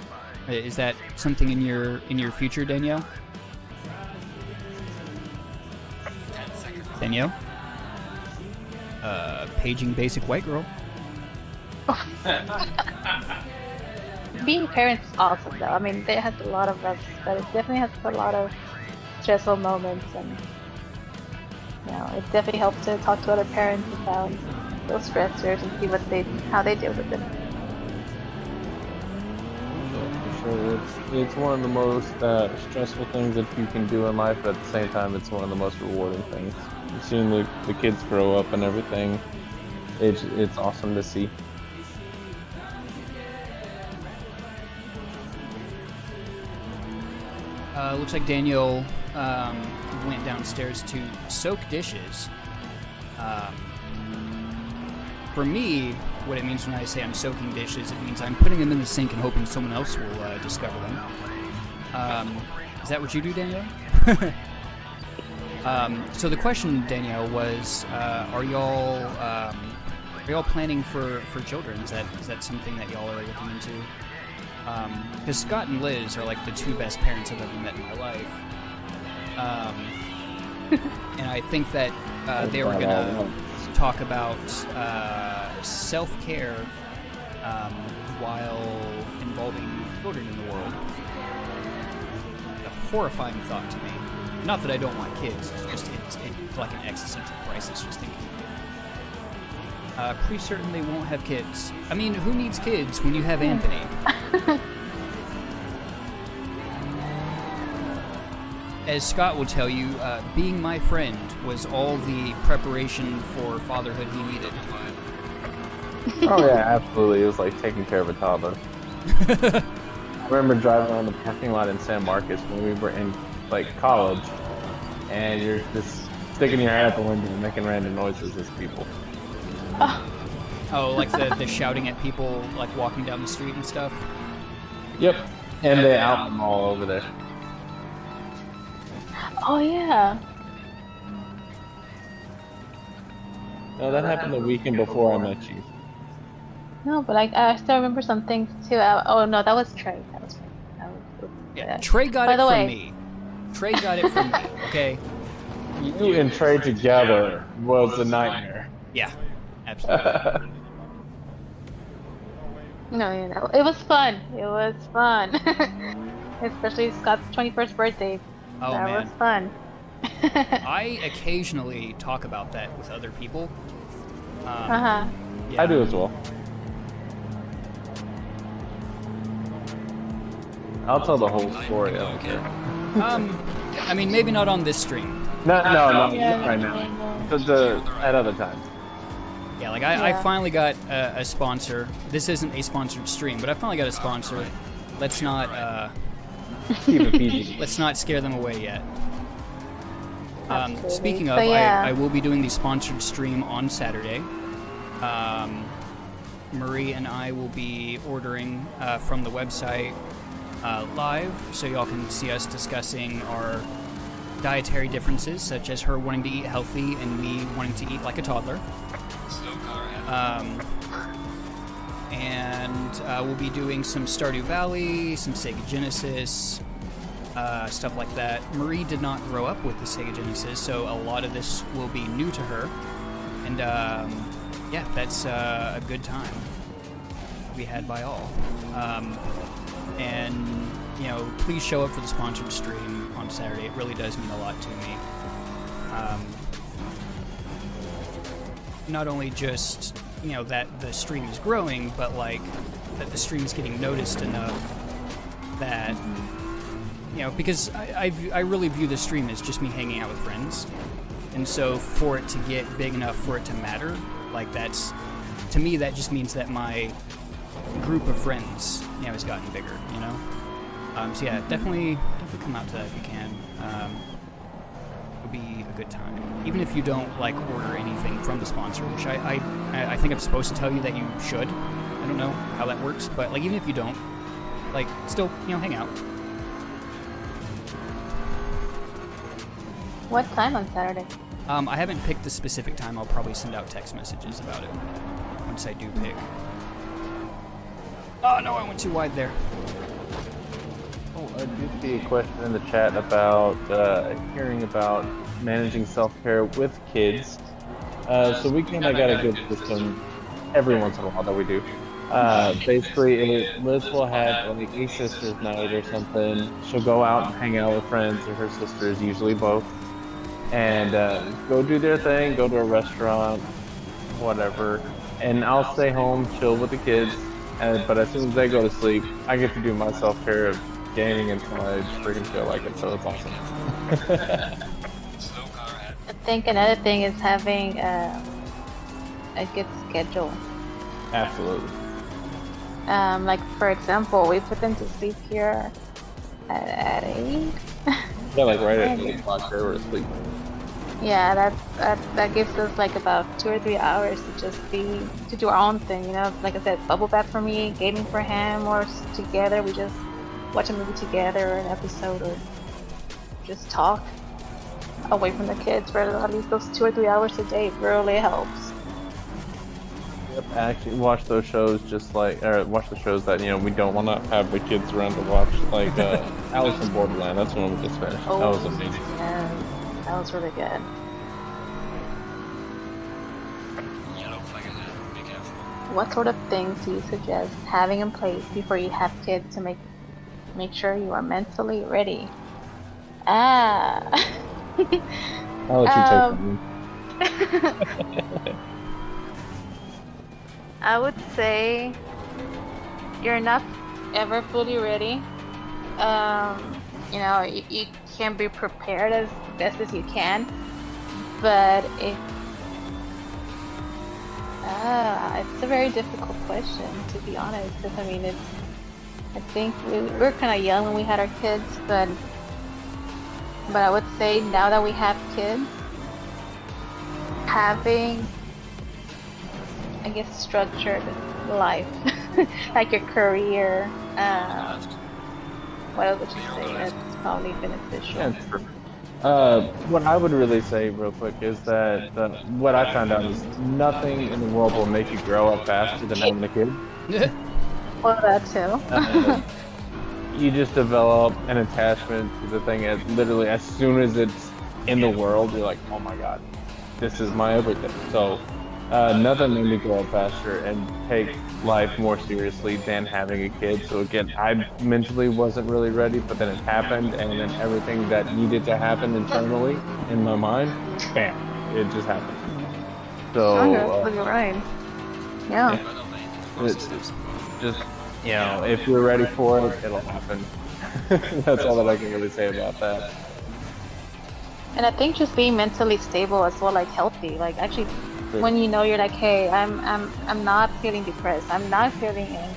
Is that something in your future, Danielle? 10 seconds. Danielle? Paging basic white girl. Being parents is awesome, though. I mean, it has a lot of us, but it definitely has a lot of stressful moments, and you know, it definitely helps to talk to other parents about those stressors and see how they deal with them. For sure, it's one of the most stressful things that you can do in life, but at the same time, it's one of the most rewarding things. Seeing the kids grow up and everything, it's awesome to see. Looks like Daniel went downstairs to soak dishes. For me, what it means when I say I'm soaking dishes, it means I'm putting them in the sink and hoping someone else will discover them. Is that what you do, Danielle? So the question, Danielle, was, are y'all planning for children? Is that something that y'all are looking into? Because Scott and Liz are like the 2 best parents I've ever met in my life. And I think that they were gonna talk about self-care while involving children in the world. A horrifying thought to me. Not that I don't want kids, it's like an existential crisis just thinking. Pretty certain they won't have kids. I mean, who needs kids when you have Anthony? As Scott will tell you, being my friend was all the preparation for fatherhood he needed. Oh yeah, absolutely. It was like taking care of a toddler. I remember driving around the parking lot in San Marcos when we were in like college, and you're just sticking your head out the window and making random noises as people. Oh, like the shouting at people, like walking down the street and stuff? Yep. And they out them all over there. Oh yeah. No, that happened the weekend before I met you. No, but I still remember some things too. Oh no, that was Trey. That was Trey. Yeah, Trey got By it the from way- me. Trey got it from me. Okay. You and Trey together was a nightmare. Yeah. Absolutely. No, you know, it was fun. It was fun. Especially Scott's 21st birthday. Oh That man. was fun. I occasionally talk about that with other people. Uh-huh. Yeah. I do as well. I'll tell the whole story. I don't care. I mean, maybe not on this stream. No, Yeah, not right now. Because at other times. Yeah, like I Yeah. finally got a sponsor. This isn't a sponsored stream, but I finally got a sponsor. Let's not Keep it PG. let's not scare them away yet. Absolutely. Speaking of, So, yeah. I will be doing the sponsored stream on Saturday. Marie and I will be ordering from the website live, so y'all can see us discussing our dietary differences, such as her wanting to eat healthy and me wanting to eat like a toddler. And we'll be doing some Stardew Valley, some Sega Genesis, stuff like that. Marie did not grow up with the Sega Genesis, so a lot of this will be new to her. And yeah, that's a good time to be had by all. And, you know, please show up for the sponsored stream on Saturday. It really does mean a lot to me. Not only just, you know, that the stream is growing, but like that the stream is getting noticed enough that, you know, because I really view the stream as just me hanging out with friends. And so for it to get big enough for it to matter, like that's, to me, that just means that my group of friends, you know, has gotten bigger, you know? So yeah, definitely come out to that if you can. It'll be a good time. Even if you don't, like, order anything from the sponsor, which I think I'm supposed to tell you that you should. I don't know how that works, but, like, even if you don't, like, still, you know, hang out. What time on Saturday? I haven't picked the specific time. I'll probably send out text messages about it once I do pick. Oh no, I went too wide there. Oh, I did see a question in the chat about hearing about managing self-care with kids. So we kind of got a good system every once in a while that we do. Basically, Liz will have like a sister's night or something. She'll go out and hang out with friends or her sisters, usually both, and go do their thing, go to a restaurant, whatever. And I'll stay home, chill with the kids. But as soon as they go to sleep, I get to do my self-care of gaming until I freaking feel like it, so it's awesome. I think another thing is having a good schedule. Absolutely. Like for example, we put them to sleep here at 8. Yeah, like right at 8 o'clock, they were asleep. Yeah, that gives us like about 2 or 3 hours to do our own thing, you know. Like I said, bubble bath for me, gaming for him, or together we just watch a movie together or an episode, or just talk away from the kids for at least those 2 or 3 hours a day. It really helps. Yep, actually watch those shows watch the shows that, you know, we don't want to have the kids around to watch, like Alice in Borderland. That's the one we just finished. Oh, that was amazing. Yeah, that was really good. Yellow flag ahead. Be careful. What sort of things do you suggest having in place before you have kids to make sure you are mentally ready? I'll let you take them. I would say you're not ever fully ready. You know, you can be prepared as best as you can, but it's a very difficult question, to be honest. Because I mean, I think we were kind of young when we had our kids, but I would say now that we have kids, having, I guess, structured life, like your career, Left. What else would you say that's probably beneficial? Yeah, it's true. What I would really say real quick is that what I found out is nothing in the world will make you grow up faster than having a kid. Well, that too. You just develop an attachment to the thing as literally as soon as it's in the world, you're like, oh my god, this is my everything. So nothing made me grow up faster and take life more seriously than having a kid. So again, I mentally wasn't really ready, but then it happened, and then everything that needed to happen internally in my mind, bam, it just happened. So You're right. Yeah. it's just, you know, if you're ready for it, it'll happen. That's all that I can really say about that. And I think just being mentally stable as well, like healthy, like actually, when you know you're like, hey, I'm not feeling depressed, I'm not feeling anxious.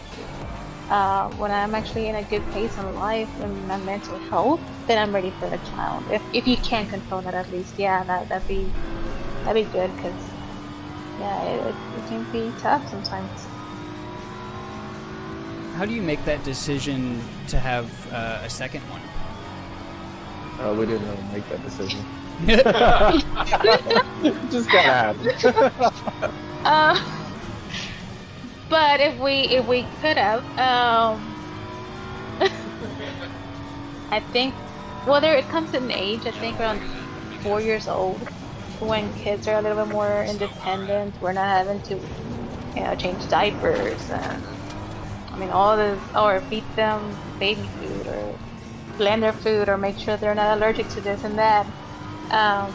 When I'm actually in a good pace in life and my mental health, then I'm ready for a child. If you can control that at least, yeah, that'd be good, because yeah, it can be tough sometimes. How do you make that decision to have a second one? We didn't really make that decision. Just gotta happen. But if we could have, I think, well, it comes at an age, I think around 4 years old, when kids are a little bit more independent. We're not having to, change diapers and, all this, or feed them baby food, or blend their food, or make sure they're not allergic to this and that. I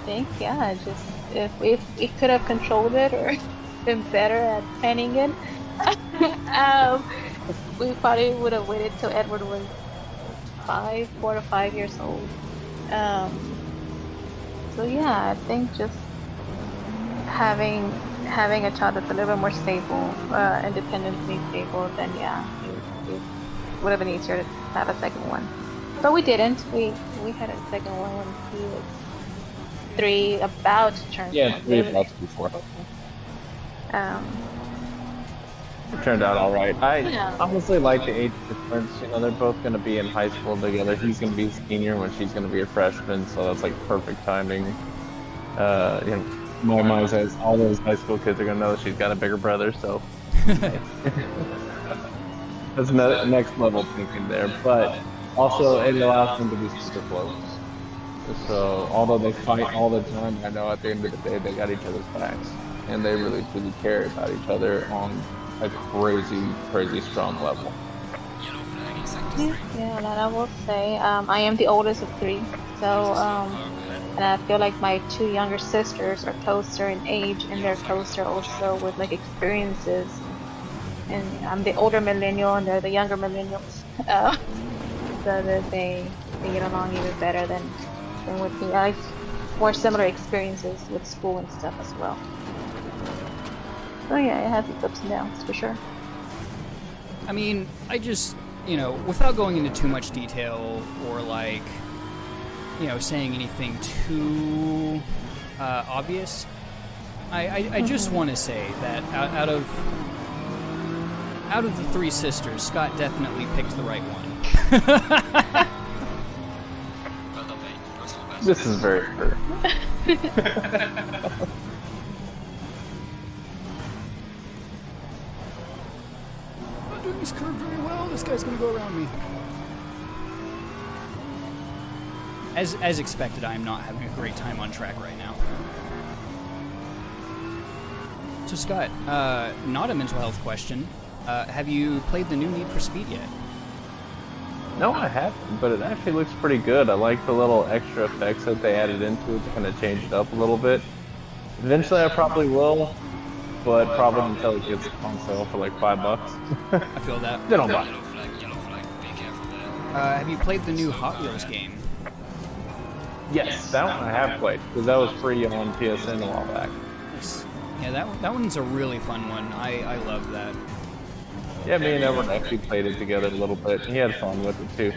think, yeah, just if we could have controlled it or been better at planning it, we probably would have waited till Edward was 4 to 5 years old. So yeah, I think just having a child that's a little bit more stable, independently stable, then yeah, it would have been easier to have a second one. But we didn't. We had a second one when he was 3, about to turn 4. Yeah, 3 about to be 4. It turned out all right. I honestly like the age difference. They're both going to be in high school together. He's going to be a senior when she's going to be a freshman, so that's like perfect timing. My mind says all those high school kids are going to know that she's got a bigger brother, so that's next level thinking there. But also, it allows them to be super close. So although they fight all the time, I know at the end of the day they got each other's backs, and they really truly care about each other on a crazy, crazy strong level. Yeah, that I will say. I am the oldest of 3, so and I feel like my 2 younger sisters are closer in age, and they're closer also with like experiences. And I'm the older millennial, and they're the younger millennials. So that they get along even better than with me. I have more similar experiences with school and stuff as well. So yeah, it has its ups and downs for sure. I just, without going into too much detail or like, saying anything too obvious, I just want to say that out of the 3 sisters, Scott definitely picked the right one. This is very fair. I'm not doing this curve very well. This guy's gonna go around me. As expected, I am not having a great time on track right now. So Scott, not a mental health question. Have you played the new Need for Speed yet? No, I haven't, but it actually looks pretty good. I like the little extra effects that they added into it to kind of change it up a little bit. Eventually I probably will, but probably until it gets on sale for like $5. I feel that. Then I'll buy it. Have you played the new Hot Wheels game? Yes, that one I have played, because that was free on PSN a while back. Nice. Yeah, that one's a really fun one. I love that. Yeah, me and Edward actually played it together a little bit. He had fun with it too.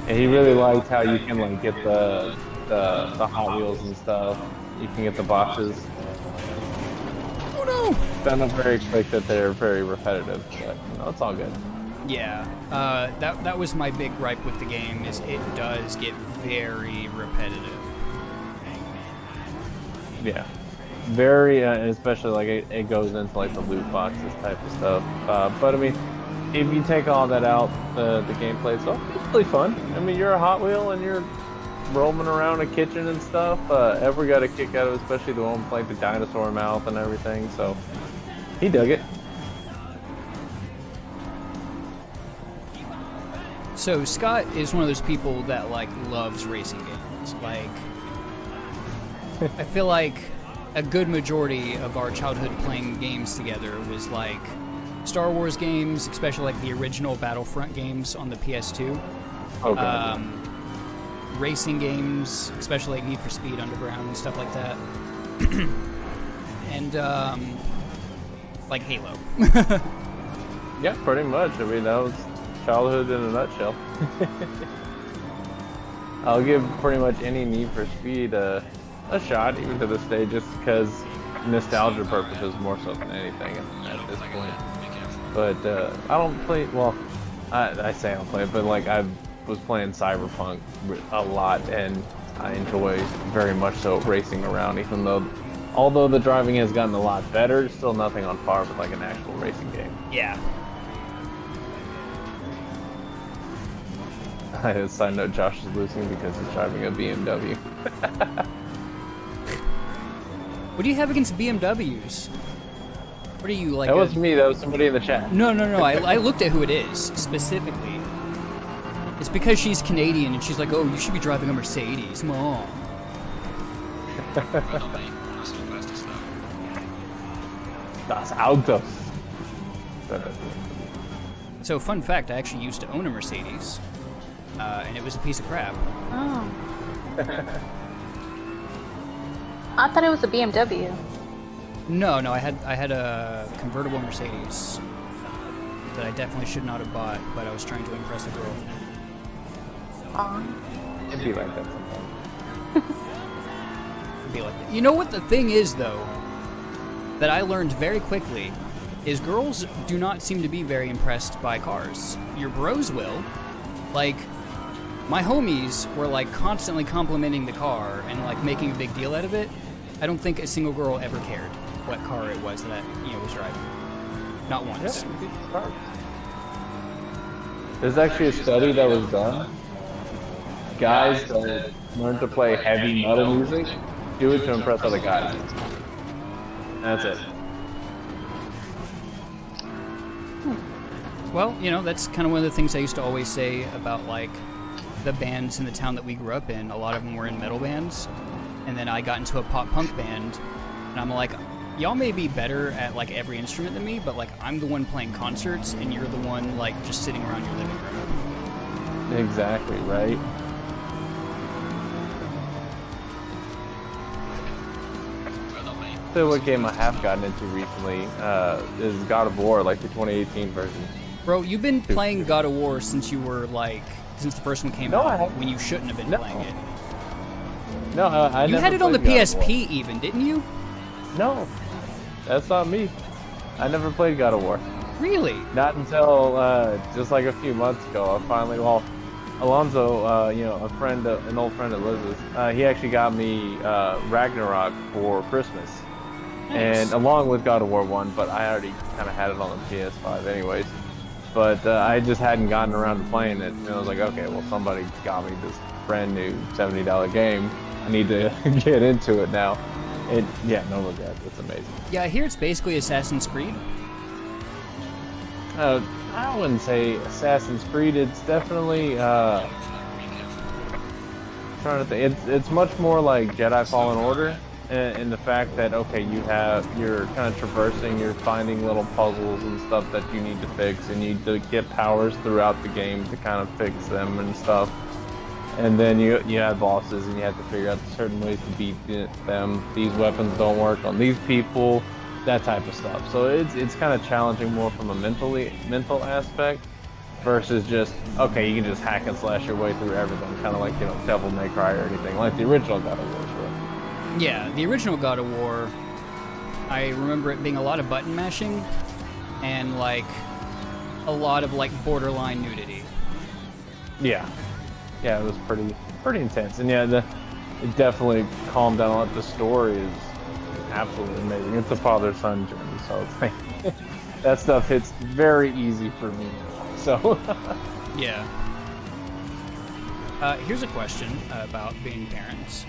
And he really liked how you can like get the Hot Wheels and stuff. You can get the boxes. Oh no! found out very quick that they're very repetitive, but it's all good. Yeah, that was my big gripe with the game, is it does get very repetitive. Yeah, very, especially like it goes into like the loot boxes type of stuff. But I mean, if you take all that out, the gameplay itself is really fun. I mean, you're a Hot Wheel and you're roaming around a kitchen and stuff. Ever got a kick out of it, especially the one with like the dinosaur mouth and everything. So he dug it. So Scott is one of those people that like loves racing games. Like, I feel like a good majority of our childhood playing games together was like Star Wars games, especially like the original Battlefront games on the PS2. Okay. Racing games, especially like Need for Speed Underground and stuff like that. And like Halo. Yeah, pretty much. I mean, that was childhood in a nutshell. I'll give pretty much any Need for Speed a shot, even to this day, just because nostalgia purposes more so than anything at this point. But I don't play, well, I say I don't play it, but like I was playing Cyberpunk a lot, and I enjoy very much so racing around, even though, although the driving has gotten a lot better, it's still nothing on par with like an actual racing game. Yeah. Side note, Josh is losing because he's driving a BMW. What do you have against BMWs? What are you, like That was me, that was somebody in the chat. No. I looked at who it is, specifically. It's because she's Canadian, and she's like, oh, you should be driving a Mercedes, Mom. Das Autos. So, fun fact, I actually used to own a Mercedes, and it was a piece of crap. Oh. I thought it was a BMW. No, I had a convertible Mercedes that I definitely should not have bought, but I was trying to impress a girl. It'd be like that sometimes. It'd be like that. You know what the thing is, though, that I learned very quickly, is girls do not seem to be very impressed by cars. Your bros will. Like, my homies were like constantly complimenting the car and like making a big deal out of it. I don't think a single girl ever cared what car it was that was driving. Not once. Yeah. There's actually a study that was done. Guys that learn to play heavy metal music do it to impress other guys. That's it. Well, that's kind of one of the things I used to always say about like the bands in the town that we grew up in. A lot of them were in metal bands, and then I got into a pop punk band, and I'm like, y'all may be better at like every instrument than me, but like I'm the one playing concerts, and you're the one like just sitting around your living room. Exactly, right? So what game I have gotten into recently is God of War, like the 2018 version. Bro, you've been playing God of War since you were like, since the first one came out, when you shouldn't have been playing it. No, I You never had it on the played God of War. PSP even, didn't you? No, that's not me. I never played God of War. Really? Not until just like a few months ago. I finally, Alonzo, an old friend of Liz's, he actually got me Ragnarok for Christmas. Nice. And along with God of War 1, but I already kind of had it on the PS5 anyways. But I just hadn't gotten around to playing it. And I was like, okay, well, somebody got me this brand new $70 game. I need to get into it now. No regrets. It's amazing. Yeah, I hear it's basically Assassin's Creed. I wouldn't say Assassin's Creed. It's definitely trying to think. It's much more like Jedi Fallen Order. In the fact that, okay, you're kind of traversing, you're finding little puzzles and stuff that you need to fix, and you need to get powers throughout the game to kind of fix them and stuff. And then you have bosses, and you have to figure out certain ways to beat them. These weapons don't work on these people, that type of stuff. So it's kind of challenging more from a mental aspect versus just, okay, you can just hack and slash your way through everything, kind of like, Devil May Cry or anything, like the original God of War. Yeah, the original God of War, I remember it being a lot of button mashing and like a lot of like borderline nudity. Yeah, yeah, it was pretty intense, and yeah, it definitely calmed down a lot. The story is absolutely amazing. It's a father-son journey, so it's like, that stuff hits very easy for me. So Yeah. Here's a question about being parents.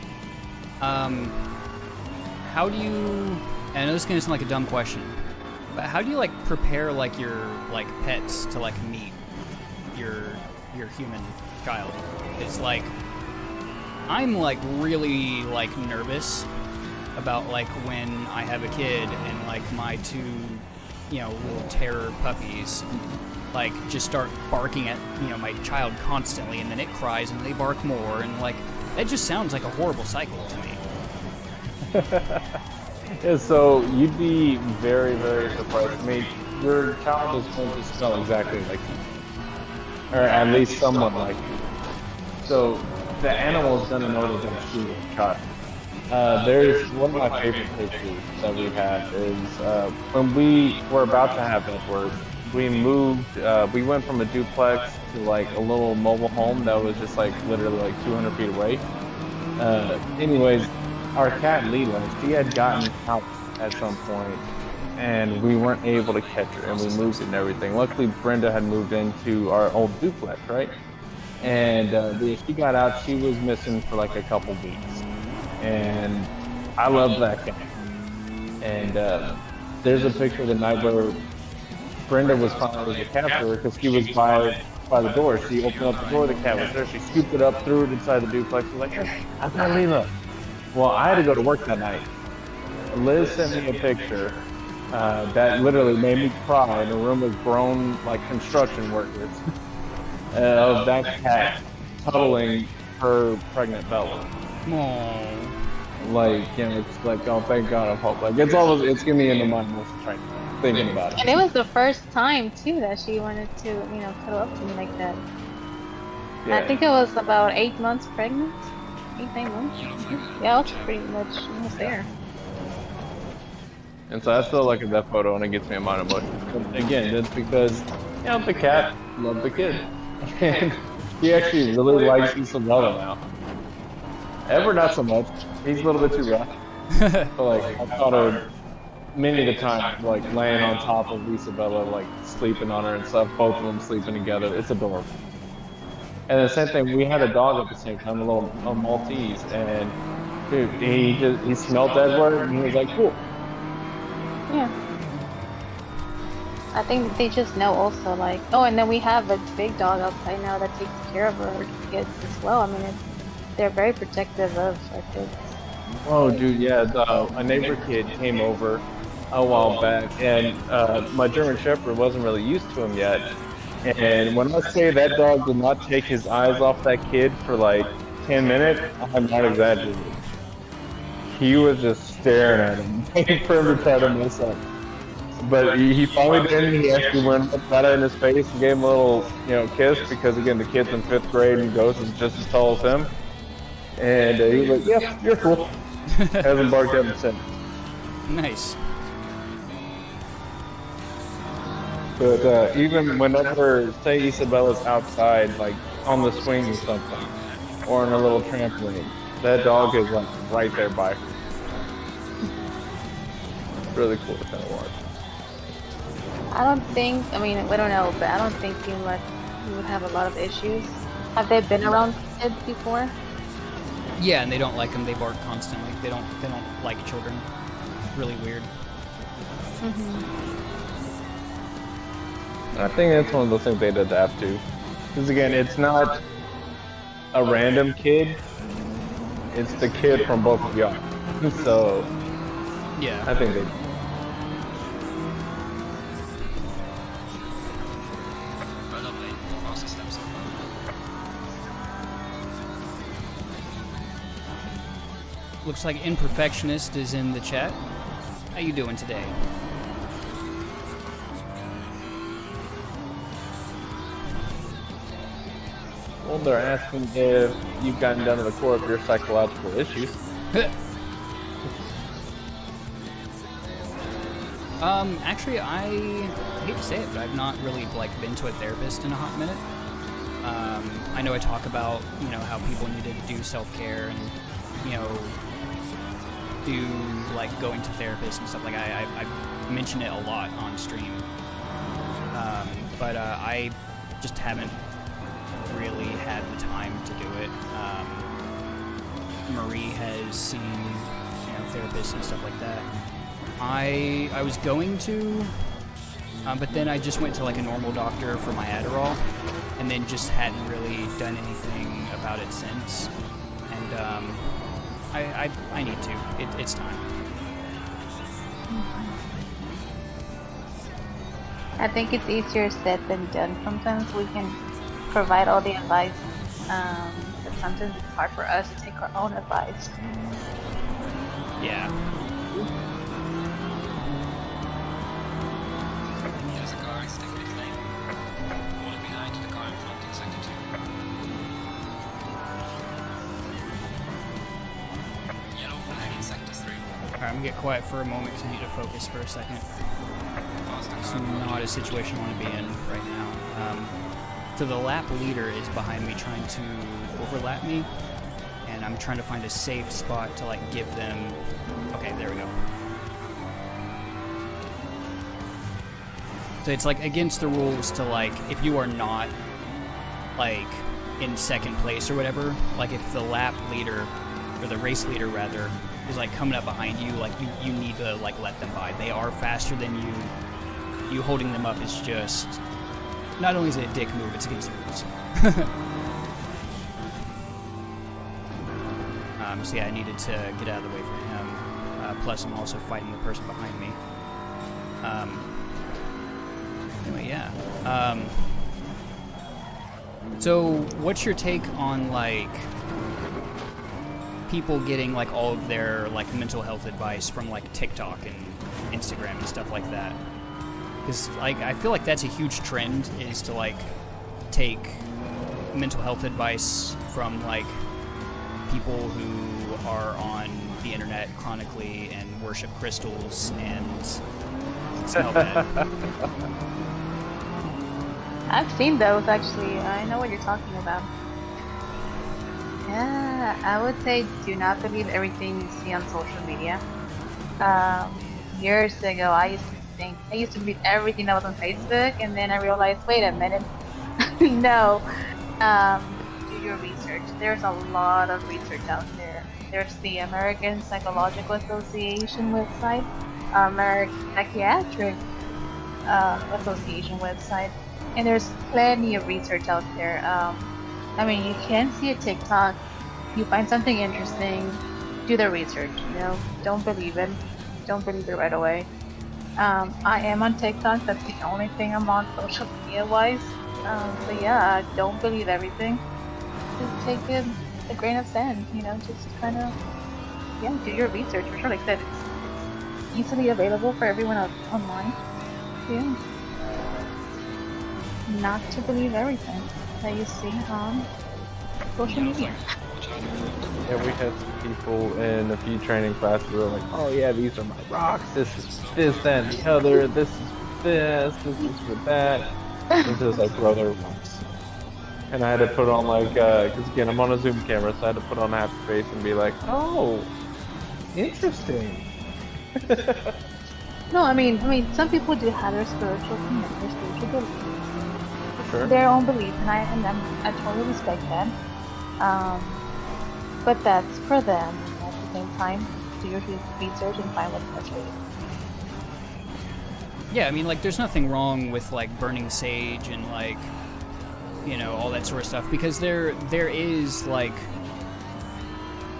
How do you? And I know this is gonna sound like a dumb question, but how do you like prepare like your like pets to like meet your human child? It's like I'm like really like nervous about like when I have a kid and like my two, little terror puppies like just start barking at my child constantly, and then it cries and they bark more, and like that just sounds like a horrible cycle to me. yeah, so you'd be very, very surprised. I mean, your child is going to smell exactly like you, or at least someone like you. So the animal is going to know that that's you, child. There's one of my favorite pictures that we have is when we were about to have Edward. We moved, we went from a duplex to like a little mobile home that was just like literally like 200 feet away. Anyways, our cat Leela, she had gotten out at some point and we weren't able to catch her, and we moved it and everything. Luckily, Brenda had moved into our old duplex, right? And she got out, she was missing for like a couple weeks. And I love that cat. And there's a picture of the night where Brenda was finally the cat for her because she was by the door. She opened up the door, the cat was there. She scooped it up, threw it inside the duplex. She was like, hey, I've got Leela. Well, I had to go to work that night. Liz sent me a picture that literally made me cry in a room of grown, like, construction workers of that cat cuddling her pregnant Bella. Aww. Like, it's like, oh, thank God I'm home. Like, it's getting me into my emotions right now, thinking about it. And it was the first time too that she wanted to, cuddle up to me like that. Yeah. I think it was about 8 months pregnant. 8-9 months. Yeah, I was pretty much almost there. And so I still look at that photo and it gets me in my emotions. But again, it's because, the cat loved the kid. And he actually really likes Isabella now. Edward, not so much. He's a little bit too rough. But like, I've caught her many of the times, like laying on top of Isabella, like sleeping on her and stuff. Both of them sleeping together. It's adorable. And the same thing, we had a dog at the same time, a Maltese, and dude, he smelled Edward and he was like, cool. Yeah. I think they just know also, like, oh, and then we have a big dog outside now that takes care of our kids as well. I mean, they're very protective of our kids. Oh, dude, yeah. A neighbor kid came over a while back, and my German Shepherd wasn't really used to him yet. And when I say that dog did not take his eyes off that kid for like 10 minutes, I'm not exaggerating. He was just staring at him, waiting for him to try to mess up. But he finally did. He actually went up, got in his face, and gave him a little, kiss, because again, the kid's in 5th grade and Ghost is just as tall as him. And he was like, "Yeah, you're cool." Hasn't barked at him since. Nice. But even whenever, say, Isabella's outside, like on the swing or something, or on a little trampoline, that dog is like right there by her. Really cool to kind of watch. I don't think, I mean, we don't know, but I don't think you would have a lot of issues. Have they been around kids before? Yeah, and they don't like them. They bark constantly. They don't like children. Really weird. I think that's one of those things they'd adapt to. Because again, it's not a random kid. It's the kid from both of y'all. So, Yeah. I think they. Well played. Fastest step so far. Looks like Imperfectionist is in the chat. How you doing today? Well, they're asking if you've gotten down to the core of your psychological issues. Actually, I hate to say it, but I've not really like been to a therapist in a hot minute. I know I talk about, you know, how people need to do self-care and, you know, do like going to therapists and stuff. Like I mention it a lot on stream, but I just haven't really had the time to do it. Marie has seen, you know, therapists and stuff like that. I was going to, but then I just went to like a normal doctor for my Adderall, and then just hadn't really done anything about it since. And I need to. It's time. I think it's easier said than done. Sometimes we can provide all the advice, but sometimes it's hard for us to take our own advice. Yeah. Here's a car exiting pit lane. Falling behind to the car in front in sector 2. Yellow flag in sector 3. Alright, I'm gonna get quiet for a moment because I need to focus for a second. Faster It's car not a situation I want to be in right now. So the lap leader is behind me trying to overlap me, and I'm trying to find a safe spot to like give them... Okay, there we go. So it's like against the rules to like, if you are not like in second place or whatever, like if the lap leader, or the race leader rather, is like coming up behind you, like you need to like let them by. They are faster than you. You holding them up is just, not only is it a dick move, it's against the rules. So yeah, I needed to get out of the way for him. Plus, I'm also fighting the person behind me. Anyway, yeah. So, what's your take on like people getting like all of their like mental health advice from like TikTok and Instagram and stuff like that? Because like I feel like that's a huge trend, is to like take mental health advice from like people who are on the internet chronically and worship crystals and smell bad. I've seen those actually. I know what you're talking about. Yeah, I would say do not believe everything you see on social media. Years ago, I used to read everything that was on Facebook, and then I realized, wait a minute, no. Do your research. There's a lot of research out there. There's the American Psychological Association website, American Psychiatric Association website, and there's plenty of research out there. I mean, you can see a TikTok, you find something interesting, do the research, you know, don't believe it. Don't believe it right away. I am on TikTok, that's the only thing I'm on social media wise. But yeah, don't believe everything. Just take it a grain of sand, you know, just kind of, yeah, do your research for sure. Like I said, it's easily available for everyone online. Yeah. Not to believe everything that you see on social media. Yeah, we had some people in a few training classes who were like, oh yeah, these are my rocks, this is this, that, and the other, this is for this is for that. This is like brother rocks. And I had to put on like, because again, I'm on a Zoom camera, so I had to put on a happy face and be like, oh, interesting. No, I mean, some people do have their spiritual commitment, their spiritual beliefs. Sure. Their own beliefs, and I totally respect that. But that's for them. At the same time, do your research and find what's best for you. Yeah, I mean, like, there's nothing wrong with like burning sage and like, you know, all that sort of stuff, because there is like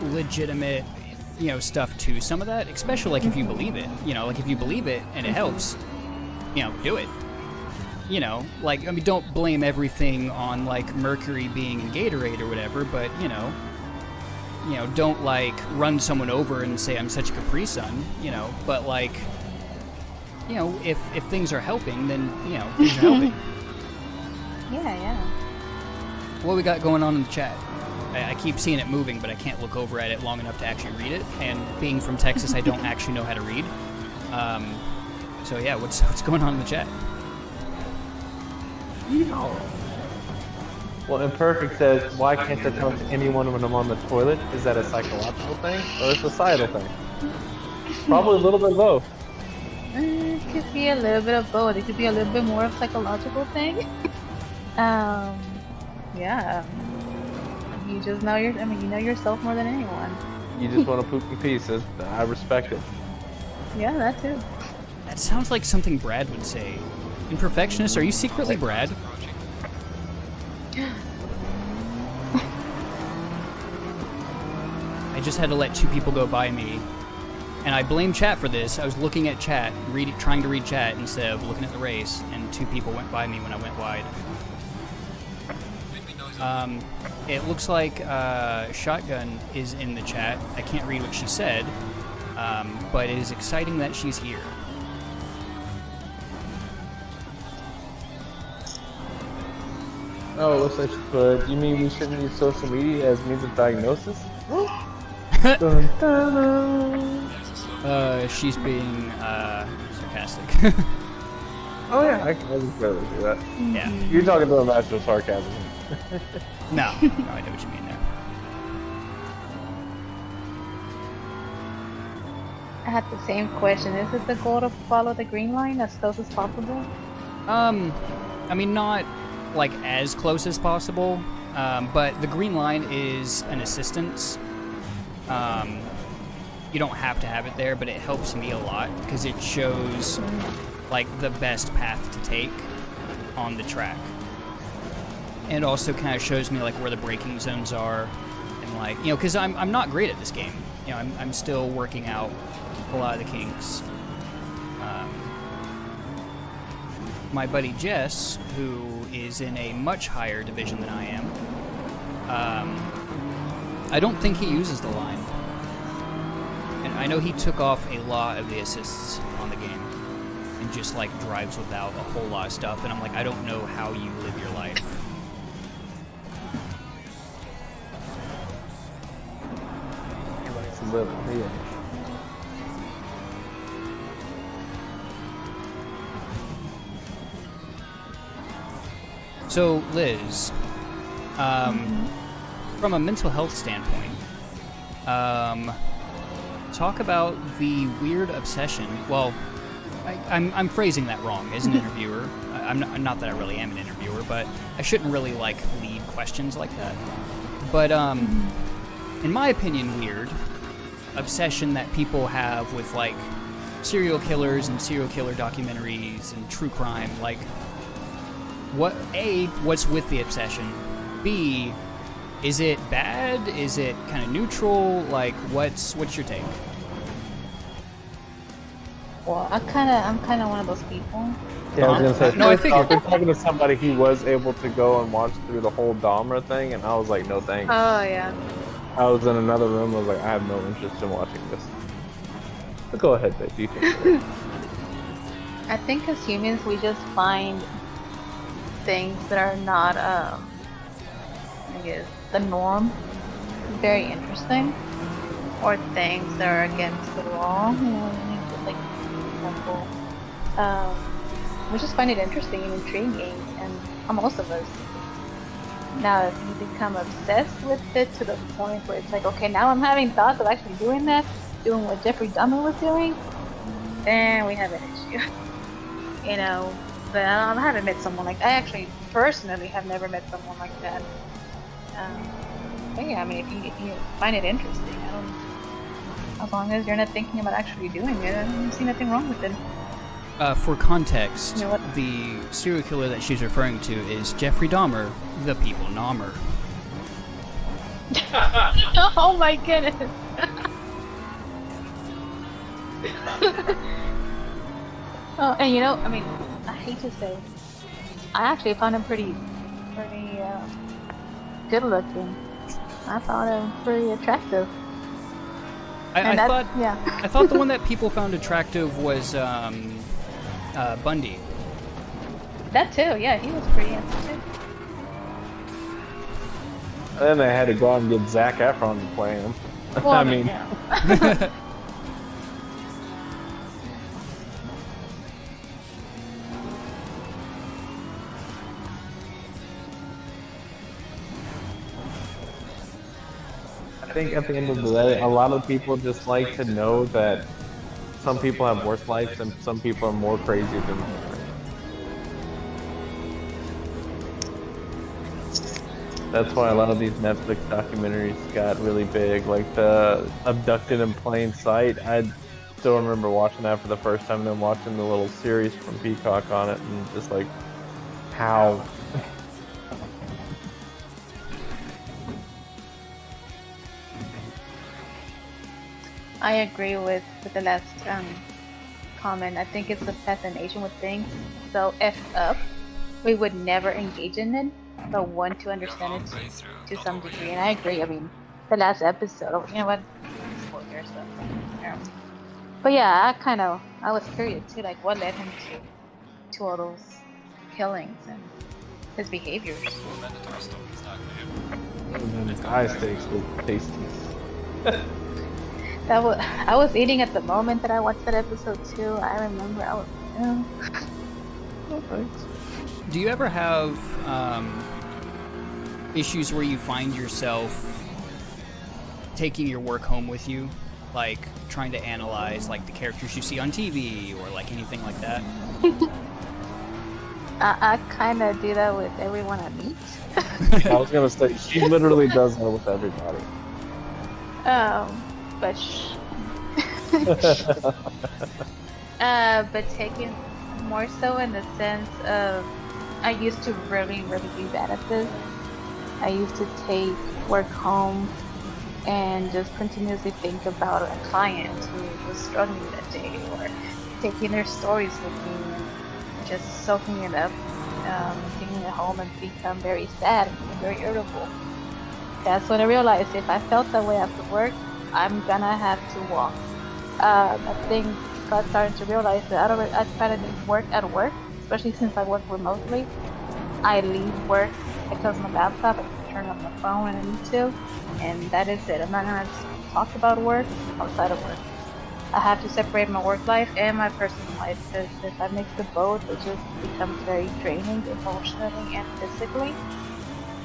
legitimate, you know, stuff to some of that, especially like if you believe it, you know, like if you believe it and it helps, you know, do it. You know, like, I mean, don't blame everything on like mercury being in Gatorade or whatever, but you know, don't like run someone over and say I'm such a Capri Sun, you know, but like, you know, if things are helping, then, you know, things are helping. Yeah. What we got going on in the chat? I keep seeing it moving, but I can't look over at it long enough to actually read it. And being from Texas, I don't actually know how to read. So yeah, what's going on in the chat? Well, Imperfect says, why can't I talk to anyone when I'm on the toilet? Is that a psychological thing or a societal thing? Probably a little bit of both. It could be a little bit of both. It could be a little bit more of a psychological thing. Yeah. You just know you know yourself more than anyone. You just want to poop in pieces. I respect it. Yeah, that too. That sounds like something Brad would say. Imperfectionist, are you secretly Brad? I just had to let 2 people go by me. And I blame chat for this. I was looking at chat, trying to read chat instead of looking at the race, and 2 people went by me when I went wide. It looks like Shotgun is in the chat. I can't read what she said, but it is exciting that she's here. Oh, it looks like she put, you mean we shouldn't use social media as means of diagnosis? Dun, dun, dun. She's being sarcastic. Oh yeah, I can clearly do that. Yeah. You're talking to a master of sarcasm. No, I know what you mean there. I had the same question. Is it the goal to follow the green line as close as possible? I mean, not like as close as possible, but the green line is an assistance. You don't have to have it there, but it helps me a lot because it shows like the best path to take on the track. And also kind of shows me like where the braking zones are, and like, you know, because I'm not great at this game. You know, I'm still working out a lot of the kinks. My buddy Jess, who is in a much higher division than I am, I don't think he uses the line. And I know he took off a lot of the assists on the game and just like drives without a whole lot of stuff, and I'm like, I don't know how you live your life. So, Liz, from a mental health standpoint, talk about the weird obsession. Well, I'm phrasing that wrong as an interviewer. I'm not that I really am an interviewer, but I shouldn't really like lead questions like that. But in my opinion, weird obsession that people have with like serial killers and serial killer documentaries and true crime. Like, what's with the obsession? B, is it bad? Is it kind of neutral? Like, what's your take? Well, I'm kind of one of those people. Yeah, I was gonna say. No, I figured. I was talking to somebody. He was able to go and watch through the whole Dahmer thing, and I was like, no thanks. Oh yeah. I was in another room. I was like, I have no interest in watching this. But go ahead, babe. You think? I think as humans, we just find things that are not, I guess, the norm very interesting, or things that are against the law. You know, like, for example, we just find it interesting and intriguing, and most of us. Now, if you become obsessed with it to the point where it's like, okay, now I'm having thoughts of actually doing that, doing what Jeffrey Dahmer was doing, then we have an issue. You know, but I haven't met someone like, I actually personally have never met someone like that. But yeah, I mean, if you find it interesting, as long as you're not thinking about actually doing it, I don't see nothing wrong with it. For context, You know what? the serial killer that she's referring to is Jeffrey Dahmer, the people Dahmer. Oh my goodness! Oh, and you know, I mean, I hate to say, I actually found him pretty good looking. I found him pretty attractive. I thought yeah. I thought the one that people found attractive was Bundy. That too, yeah, he was pretty handsome too. And then they had to go out and get Zac Efron to play him. Well, I mean, yeah. think at the end of the day, a lot of people just like to know that some people have worse lives and some people are more crazy than others. That's why a lot of these Netflix documentaries got really big, like the Abducted in Plain Sight. I still remember watching that for the first time and then watching the little series from Peacock on it and just like how I agree with the last comment. I think it's the fascination with things so effed up, we would never engage in it, but want to understand it to some degree. And I agree. I mean, the last episode, you know what? Spoiler stuff. But yeah, I was curious too, like what led him to all those killings and his behaviors. Mandatory stuff is not clear. and then high stakes with tasties. I was eating at the moment that I watched that episode too. I remember I was. Oh, thanks. Do you ever have issues where you find yourself taking your work home with you, like trying to analyze like the characters you see on TV or like anything like that? I kind of do that with everyone I meet. I was gonna say she literally does that with everybody. But but taking more so in the sense of I used to really be bad at this. I used to take work home and just continuously think about a client who was struggling that day, or taking their stories with me and just soaking it up, taking it home and become very sad and very irritable. That's when I realized if I felt that way after work, I'm gonna have to walk. I think I started to realize that I try to leave work at work, especially since I work remotely. I leave work, I close my laptop, I turn off my phone when I need to, and that is it. I'm not gonna talk about work outside of work. I have to separate my work life and my personal life, because if I mix the both, it just becomes very draining emotionally and physically.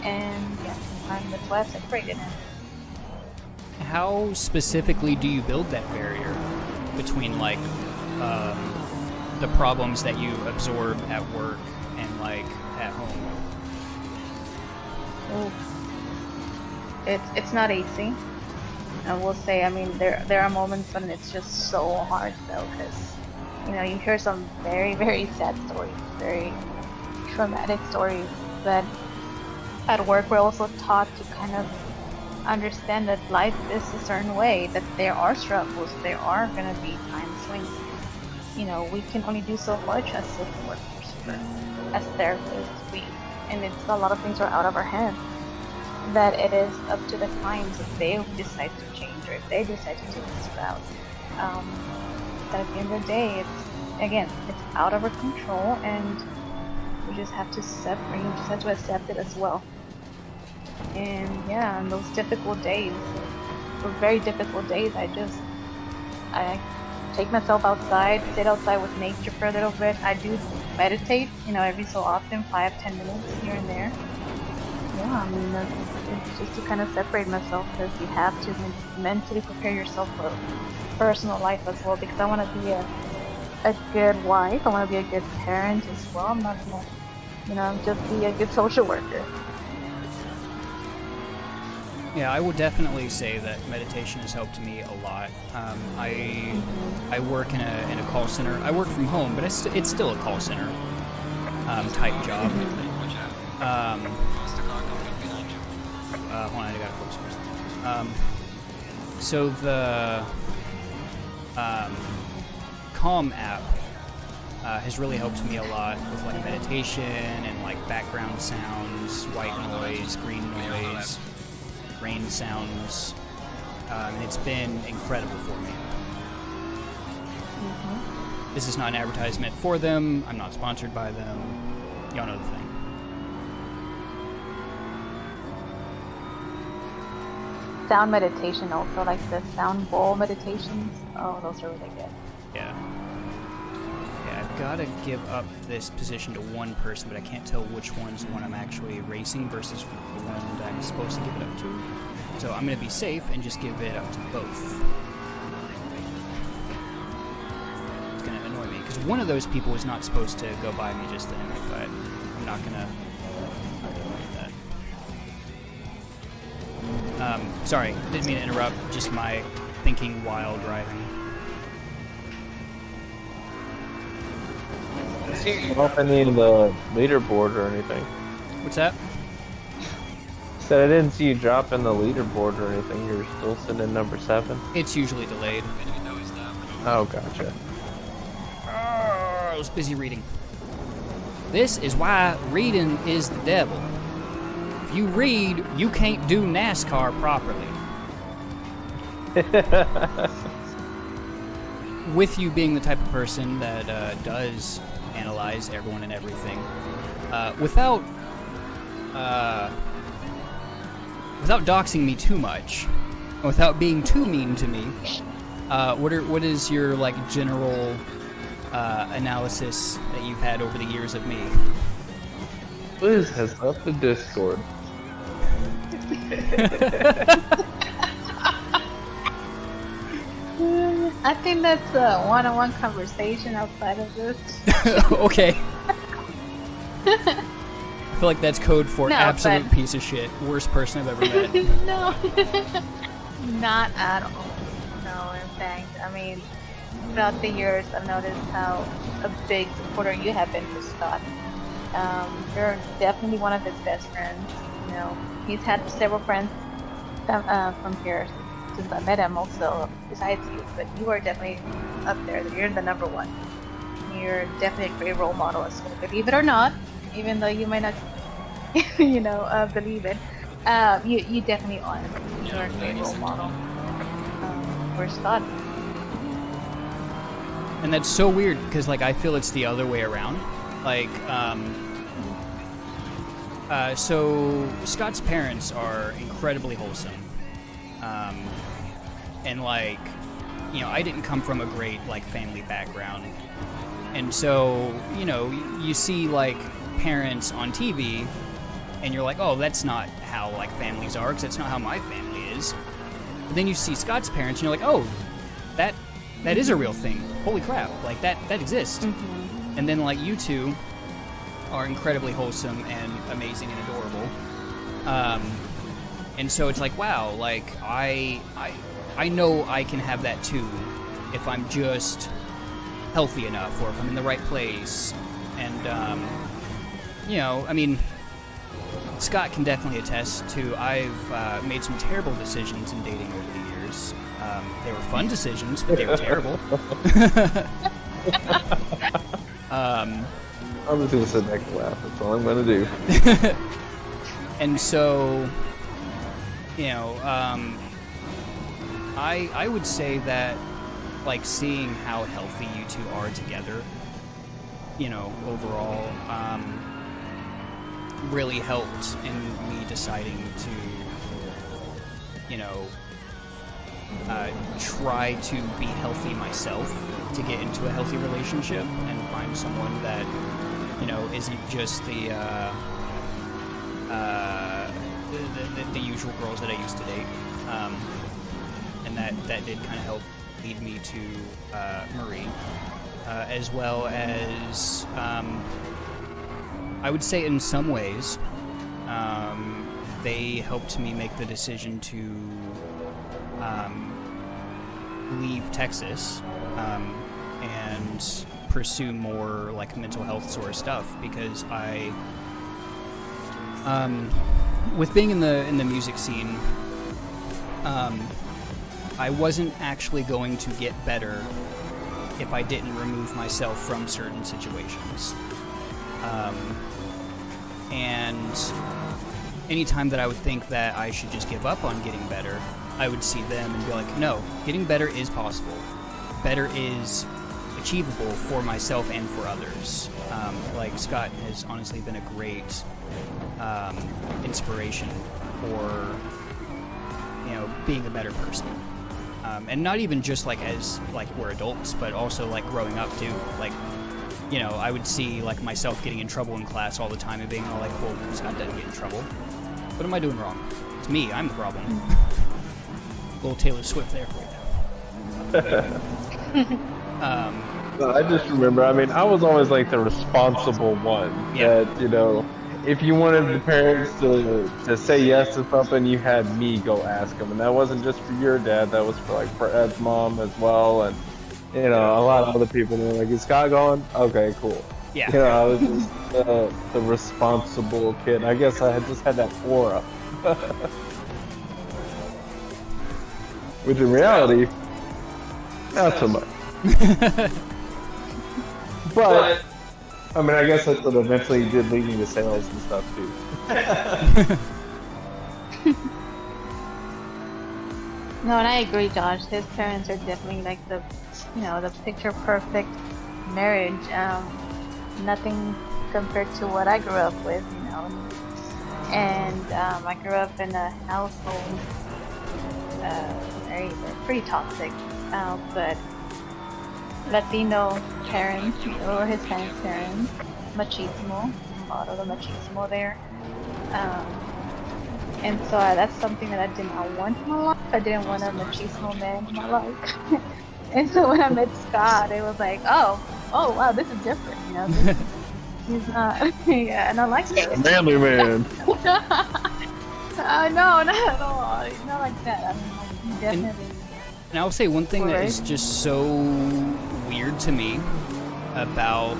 And yeah, that's why I separated it. How specifically do you build that barrier between like the problems that you absorb at work and like at home? It's not easy. I will say, I mean, there are moments when it's just so hard though, because you hear some very sad stories, very traumatic stories, but at work we're also taught to kind of understand that life is a certain way, that there are struggles, there are going to be time swings. We can only do so much as social workers, as therapists, and it's a lot of things are out of our hands, that it is up to the clients if they decide to change or if they decide to take this route. But at the end of the day, it's out of our control, and we just have to accept it as well. And yeah, on those difficult days, or very difficult days, I take myself outside, sit outside with nature for a little bit. I do meditate, every so often, 5-10 minutes here and there. Yeah, I mean, it's just to kind of separate myself, because you have to mentally prepare yourself for personal life as well, because I want to be a good wife, I want to be a good parent as well. I'm not going to, just be a good social worker. Yeah, I will definitely say that meditation has helped me a lot. I work in a call center. I work from home, but it's still a call center type job. Watch out. Faster car coming behind you. Hold on, I gotta focus first. So the Calm app has really helped me a lot with like meditation and like background sounds, white noise, green noise, rain sounds, and it's been incredible for me. Mm-hmm. This is not an advertisement for them. I'm not sponsored by them. Y'all know the thing. Sound meditation also, like the sound bowl meditations. Oh, those are really good. Yeah. Yeah, I've got to give up this position to one person, but I can't tell which one's the one I'm actually racing versus the one that I'm supposed to give it up to. So I'm going to be safe and just give it up to both. It's going to annoy me, because one of those people was not supposed to go by me just then, but I'm not going to do that. Sorry, didn't mean to interrupt, just my thinking while driving. See you off any of the leaderboard or anything. What's that? Said I didn't see you drop in the leaderboard or anything. You're still sitting in number 7. It's usually delayed. Oh, gotcha. I was busy reading. This is why reading is the devil. If you read, you can't do NASCAR properly. With you being the type of person that does analyze everyone and everything, without doxing me too much, without being too mean to me, what is your like general analysis that you've had over the years of me? Liz has left the Discord. I think that's a one-on-one conversation outside of this. Okay. I feel like that's code for No, absolute but- piece of shit. Worst person I've ever met. No, not at all. No, in fact, I mean, throughout the years, I've noticed how a big supporter you have been for Scott. You're definitely one of his best friends. You know, he's had several friends from here since I met him, also besides you. But you are definitely up there. You're the number one. You're definitely a great role model as well. Believe it or not, even though you might not, believe it, you definitely are. You're a great role model for Scott. And that's so weird because like I feel it's the other way around. Like, so Scott's parents are incredibly wholesome, and like, you know, I didn't come from a great like family background, and so you know you see like parents on TV, and you're like, oh, that's not how like families are, because that's not how my family is. But then you see Scott's parents, and you're like, oh, that is a real thing. Holy crap, like that exists. Mm-hmm. And then like you two are incredibly wholesome and amazing and adorable. And so it's like, wow, like I know I can have that too if I'm just healthy enough or if I'm in the right place. And you know, I mean, Scott can definitely attest to I've made some terrible decisions in dating over the years. They were fun decisions, but they were terrible. I'm just gonna sit back and laugh. That's all I'm gonna do. And so, you know, I would say that, like, seeing how healthy you two are together, you know, overall, really helped in me deciding to, you know, try to be healthy myself to get into a healthy relationship and find someone that, you know, isn't just the usual girls that I used to date. And that did kind of help lead me to Marie, as well as I would say in some ways they helped me make the decision to leave Texas and pursue more like mental health sort of stuff, because I with being in the music scene, I wasn't actually going to get better if I didn't remove myself from certain situations. And anytime that I would think that I should just give up on getting better, I would see them and be like, no, getting better is possible. Better is achievable for myself and for others. Like, Scott has honestly been a great inspiration for, you know, being a better person. And not even just like as like we're adults, but also like growing up too. Like, you know, I would see like myself getting in trouble in class all the time and being all like, well, Scott doesn't get in trouble. What am I doing wrong? It's It's me. I'm the problem. Little Taylor Swift there for you. No, I just remember, I mean, I was always like the responsible one. Yeah. That, you know, if you wanted the parents to say yes to something, you had me go ask them. And that wasn't just for your dad, that was for Ed's mom as well. And, you know, a lot of other people were like, is Scott going? Okay, cool. Yeah. You know, I was just the responsible kid. I guess I just had that aura. Which in reality, not so much. But, I mean, I guess that's what eventually did lead me to sales and stuff, too. No, and I agree, Josh. His parents are definitely like the, you know, the picture perfect marriage. Nothing compared to what I grew up with, you know. And I grew up in a household, pretty toxic, but Latino parents, or Hispanic parents, machismo, a lot of the machismo there. And so that's something that I did not want in my life. I didn't want a machismo man in my life. And so when I met Scott, it was like, oh wow, this is different, you know. He's not, yeah, and I like it. Manly man. No, not at all. It's not like that. I mean, like, he definitely. And I will say one thing that Right. is just so weird to me about,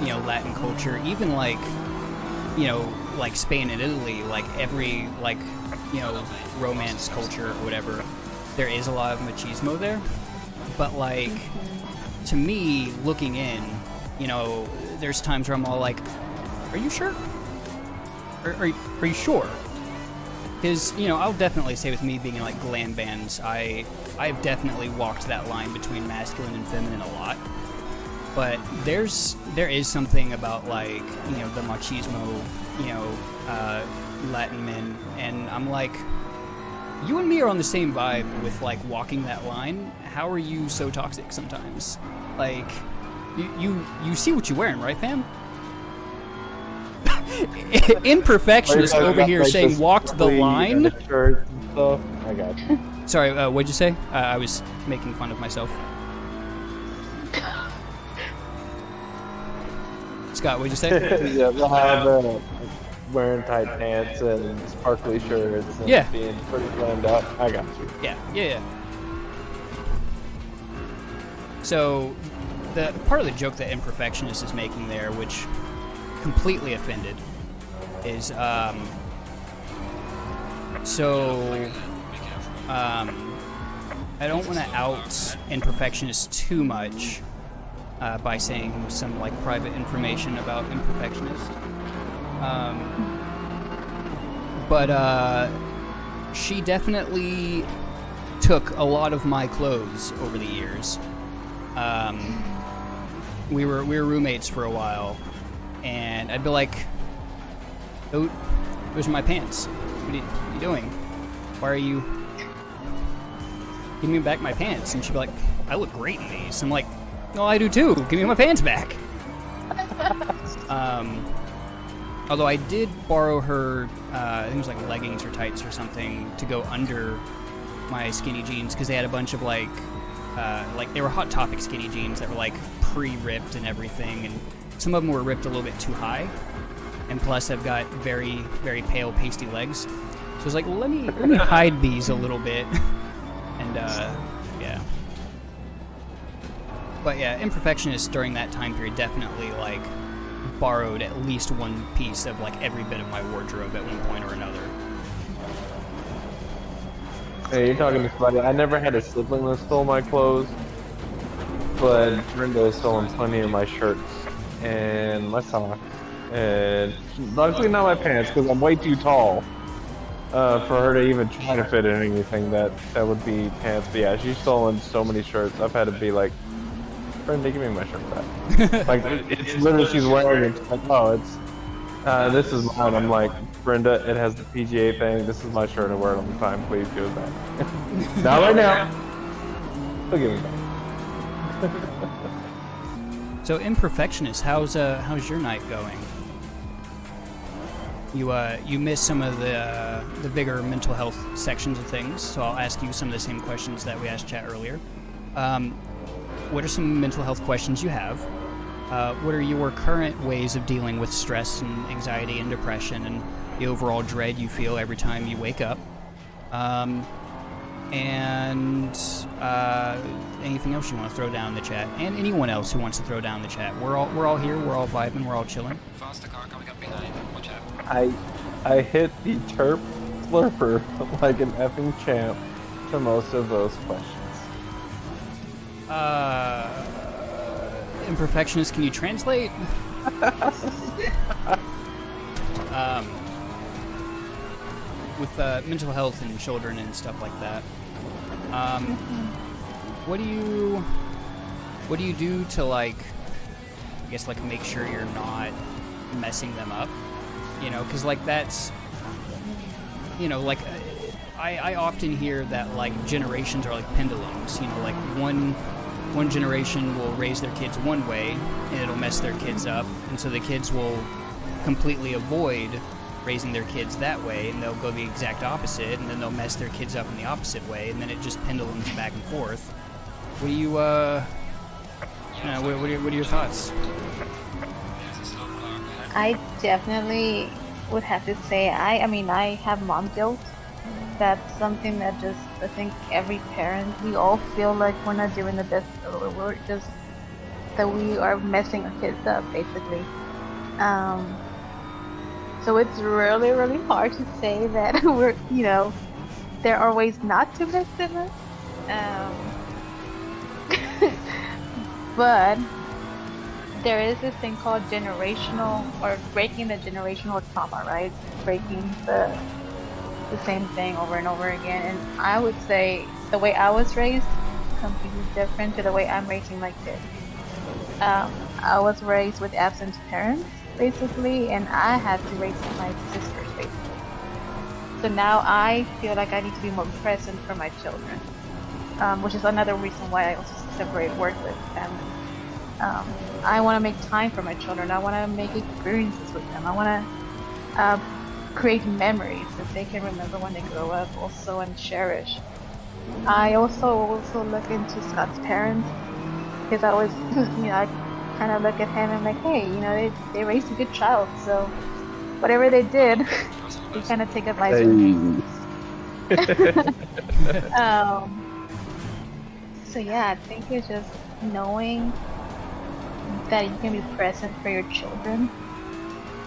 you know, Latin culture, even like, you know, like Spain and Italy, like every, like, you know, romance culture or whatever, there is a lot of machismo there. But like, to me, looking in, you know, there's times where I'm all like, are you sure? Are you sure? Because, you know, I'll definitely say with me being in like glam bands, I've definitely walked that line between masculine and feminine a lot. But there is something about like, you know, the machismo, you know, Latin men, and I'm like, you and me are on the same vibe with like walking that line. How are you so toxic sometimes? Like, you see what you're wearing, right, fam? Imperfectionist over here saying walked the line. I got you. Sorry, what'd you say? I was making fun of myself. Scott, what'd you say? Yeah, we'll have wearing tight pants and sparkly shirts and Yeah. being pretty glammed out. I got you. Yeah. So, the part of the joke that Imperfectionist is making there, which completely offended, is I don't want to out Imperfectionist too much by saying some like private information about Imperfectionist. But she definitely took a lot of my clothes over the years. We were roommates for a while, and I'd be like, "Oh, those are my pants. What are you doing? Why are you giving me back my pants?" And she'd be like, "I look great in these." I'm like, "No, I do too. Give me my pants back." Although I did borrow her, I think it was like leggings or tights or something to go under my skinny jeans, because they had a bunch of like they were Hot Topic skinny jeans that were like pre-ripped and everything, and some of them were ripped a little bit too high, and plus I've got very, very pale pasty legs, so I was like, let me hide these a little bit. And yeah, but yeah, Imperfectionist during that time period definitely like borrowed at least one piece of like every bit of my wardrobe at one point or another. Hey, you're talking to somebody. I never had a sibling that stole my clothes, but Brenda has stolen plenty of my shirts and my socks, and luckily not my pants because I'm way too tall for her to even try to fit in anything that would be pants. But yeah, she's stolen so many shirts. I've had to be like, Brenda, give me my shirt back. Like, it's literally, she's wearing it. It's like, oh, it's this is mine. I'm like, Brenda, it has the PGA thing. This is my shirt. I wear it all the time. Please give it back. Not right now. She'll give it back. So, Imperfectionist, how's your night going? you missed some of the bigger mental health sections of things, so I'll ask you some of the same questions that we asked chat earlier. What are some mental health questions you have? What are your current ways of dealing with stress and anxiety and depression and the overall dread you feel every time you wake up? And anything else you want to throw down in the chat, and anyone else who wants to throw down in the chat. We're all here. We're all vibing. We're all chilling. Faster car coming up behind. Watch out. I hit the chirp slurper like an effing champ to most of those questions. Imperfectionist, can you translate? With mental health and children and stuff like that. What do you do to, like, I guess, like, make sure you're not messing them up? You know, because, like, that's, you know, like, I often hear that, like, generations are like pendulums. You know, like, one generation will raise their kids one way and it'll mess their kids up, and so the kids will completely avoid raising their kids that way, and they'll go the exact opposite, and then they'll mess their kids up in the opposite way, and then it just pendulums back and forth. What do you what are your thoughts? There's a slow car ahead. I definitely would have to say I mean, I have mom guilt. That's something that just, I think every parent, we all feel like we're not doing the best, or we're just, that we are messing our kids up, basically. So it's really, really hard to say that we're, you know, there are ways not to mess them up. But there is this thing called generational, or breaking the generational trauma, right? Breaking the same thing over and over again. And I would say the way I was raised is completely different to the way I'm raising my kids. I was raised with absent parents, basically, and I had to raise my sisters, basically. So now I feel like I need to be more present for my children, which is another reason why I also separate work with family. I want to make time for my children. I want to make experiences with them. I want to create memories that they can remember when they grow up also and cherish. I also look into Scott's parents, because I always, you know, I kind of look at him and I'm like, hey, you know, they raised a good child, so whatever they did, we kind of take advice from me. So yeah, I think it's just knowing that you can be present for your children,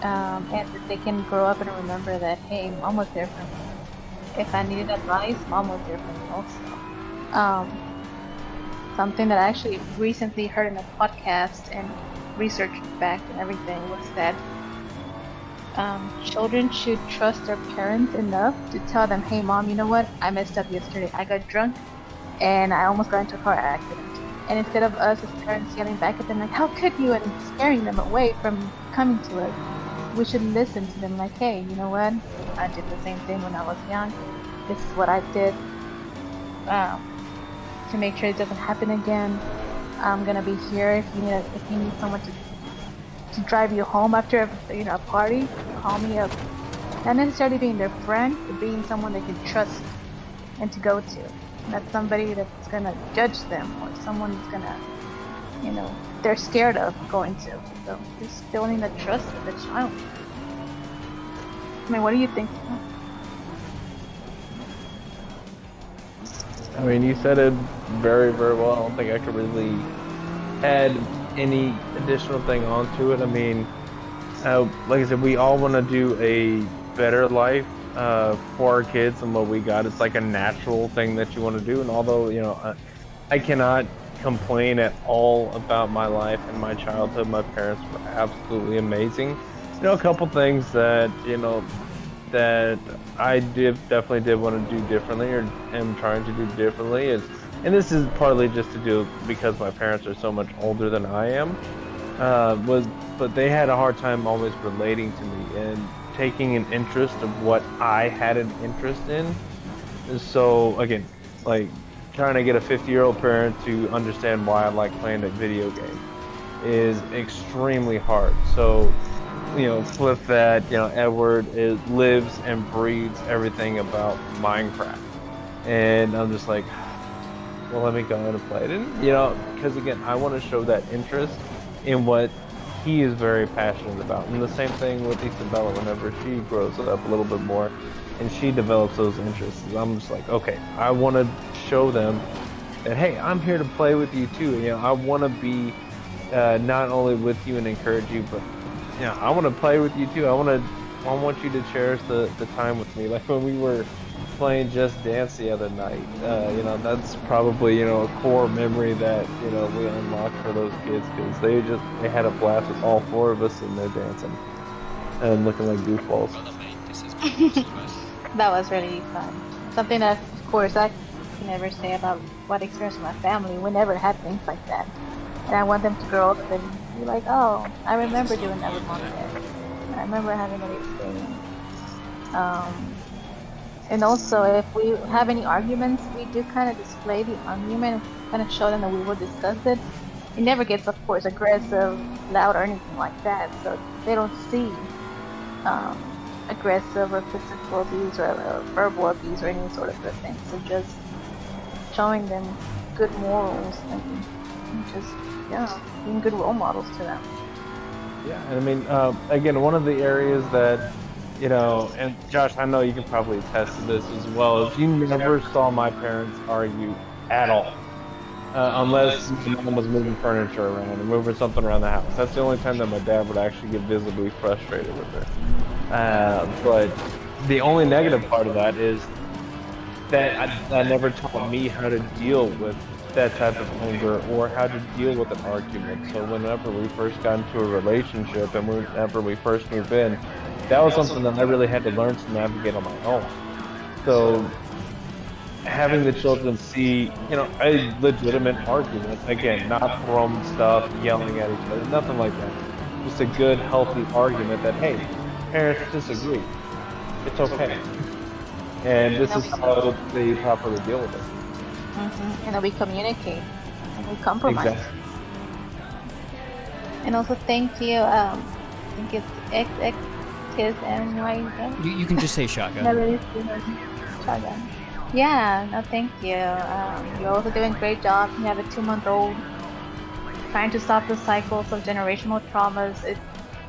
and that they can grow up and remember that, hey, mom was there for me. If I needed advice, mom was there for me also. Something that I actually recently heard in a podcast and researched back and everything was that children should trust their parents enough to tell them, hey mom, you know what, I messed up yesterday. I got drunk and I almost got into a car accident. And instead of us as parents yelling back at them like, how could you, and scaring them away from coming to us, we should listen to them like, hey, you know what, I did the same thing when I was young. This is what I did. To make sure it doesn't happen again. I'm gonna be here if you need someone to drive you home after a party. Call me up. Not necessarily being their friend, but being someone they can trust and to go to. Not somebody that's gonna judge them or someone that's gonna, they're scared of going to. So just building the trust with the child. I mean, what do you think? I mean, you said it very, very well. I don't think I could really add any additional thing onto it. I mean, like I said, we all want to do a better life for our kids and what we got. It's like a natural thing that you want to do. And although, I cannot complain at all about my life and my childhood. My parents were absolutely amazing. A couple things that, that I definitely did want to do differently, or am trying to do differently, is, and this is partly just to do because my parents are so much older than I am, but they had a hard time always relating to me and taking an interest of what I had an interest in. And so again, like trying to get a 50-year-old parent to understand why I like playing a video game is extremely hard. So flip that, Edward lives and breathes everything about Minecraft. And I'm just like, well, let me go ahead and play it. And, because again, I want to show that interest in what he is very passionate about. And the same thing with Isabella whenever she grows up a little bit more and she develops those interests. I'm just like, okay, I want to show them that, hey, I'm here to play with you too. I want to be not only with you and encourage you, but I want to play with you too. I want you to cherish the time with me. Like when we were playing Just Dance the other night, that's probably a core memory that we unlocked for those kids, because they had a blast with all four of us sitting there dancing and looking like goofballs. Brother, mate, this is good. That was really fun. Something that, of course, I can never say about what experience with my family. We never had things like that. And I want them to grow up and be like, oh, I remember doing that with mom and dad. I remember having that experience. And also, if we have any arguments, we do kind of display the argument and kind of show them that we will discuss it. It never gets, of course, aggressive, loud, or anything like that. So they don't see aggressive or physical abuse or verbal abuse or any sort of good thing. So just showing them good morals and just, being good role models to them. Yeah, and I mean, again, one of the areas that, and Josh, I know you can probably attest to this as well, is you never saw my parents argue at all. Unless my mom was moving furniture around or moving something around the house. That's the only time that my dad would actually get visibly frustrated with her. But the only negative part of that is that I never taught me how to deal with that type of anger or how to deal with an argument. So whenever we first got into a relationship and whenever we first moved in, that was something that I really had to learn to navigate on my own. So having the children see, a legitimate argument, again, not throwing stuff, yelling at each other, nothing like that. Just a good, healthy argument that, hey, parents disagree. It's okay. And this is how they properly deal with it. Mm-hmm. And then we communicate and we compromise. Exactly. And also, thank you. I think it's XX Kiss and You can just say shotgun. Shotgun. Yeah, no, thank you. You're also doing a great job. You have a 2-month-old. Trying to stop the cycles of generational traumas. It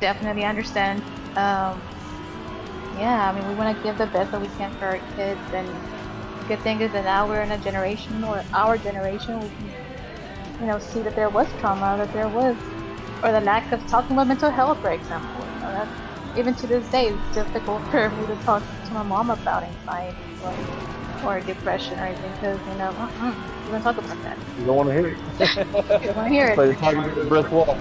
definitely understand. Yeah, I mean, we want to give the best that we can for our kids, and the good thing is that now we're in a generation, or our generation, we can, see that there was trauma, that there was, or the lack of talking about mental health, for example. That's, even to this day, it's difficult for me to talk to my mom about anxiety or depression or anything, because, we don't talk about that. You don't want to hear it. You don't want to hear it. It's like you're talking to a brick wall.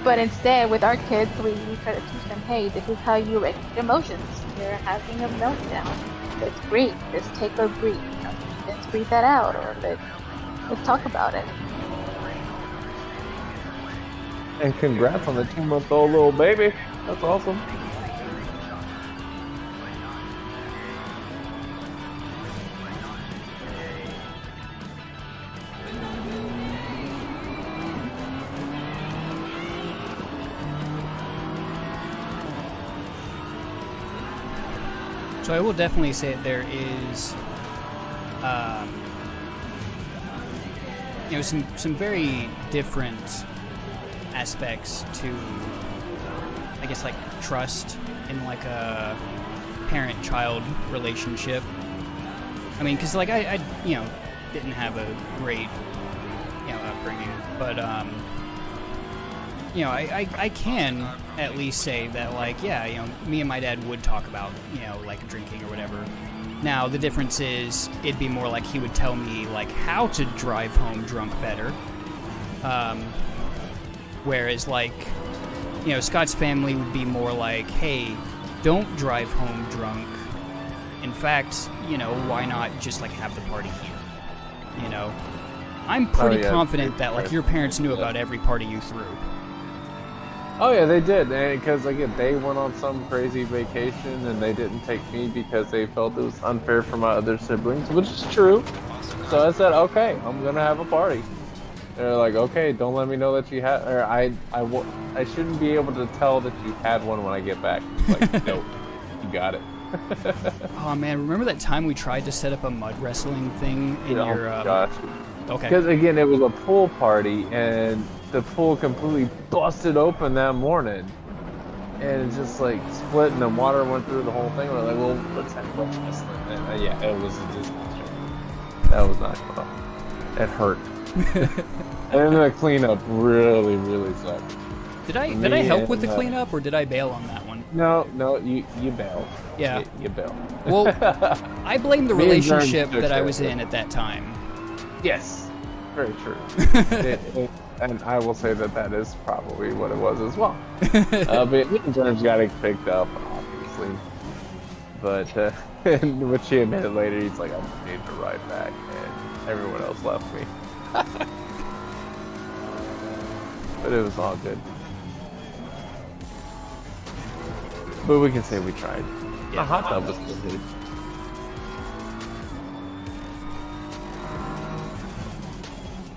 But instead, with our kids, we try to teach them, hey, this is how you regulate emotions. You're having a meltdown. Let's breathe. Let's take a breathe. Let's breathe that out, or let's talk about it. And congrats on the 2-month-old little baby. That's awesome. So I will definitely say that there is, some very different aspects to, I guess, like trust in like a parent-child relationship. I mean, because like I didn't have a great upbringing, but I can at least say that, like, me and my dad would talk about, like drinking or whatever. Now, the difference is it'd be more like he would tell me, like, how to drive home drunk better. Whereas, like, Scott's family would be more like, hey, don't drive home drunk. In fact, why not just, like, have the party here? I'm pretty confident that, like, your parents knew about every party you threw. Oh yeah, they did, because again, they went on some crazy vacation and they didn't take me because they felt it was unfair for my other siblings, which is true. So I said, okay, I'm gonna have a party. They're like, okay, don't let me know that you had, or I shouldn't be able to tell that you had one when I get back. Like, nope, you got it. Oh man, remember that time we tried to set up a mud wrestling thing in your? Gosh. Okay. Because again, it was a pool party, and the pool completely busted open that morning, and it just like split, and the water went through the whole thing. We're like, well, let's have mud wrestling. And, yeah, it was a disaster. That was not fun. It hurt. And then the cleanup really, really sucked. Did I help with the cleanup, or did I bail on that one? No, you bailed. Yeah. You bailed. Well, I blame the Me and Jeremy relationship took that I care was of it. in at that time. Yes, very true. And I will say that is probably what it was as well. But me and Jeremy got it picked up, obviously. But which he admitted later, he's like, I need to ride back, and everyone else left me. But it was all good. But we can say we tried. Yeah. A hot tub was still good.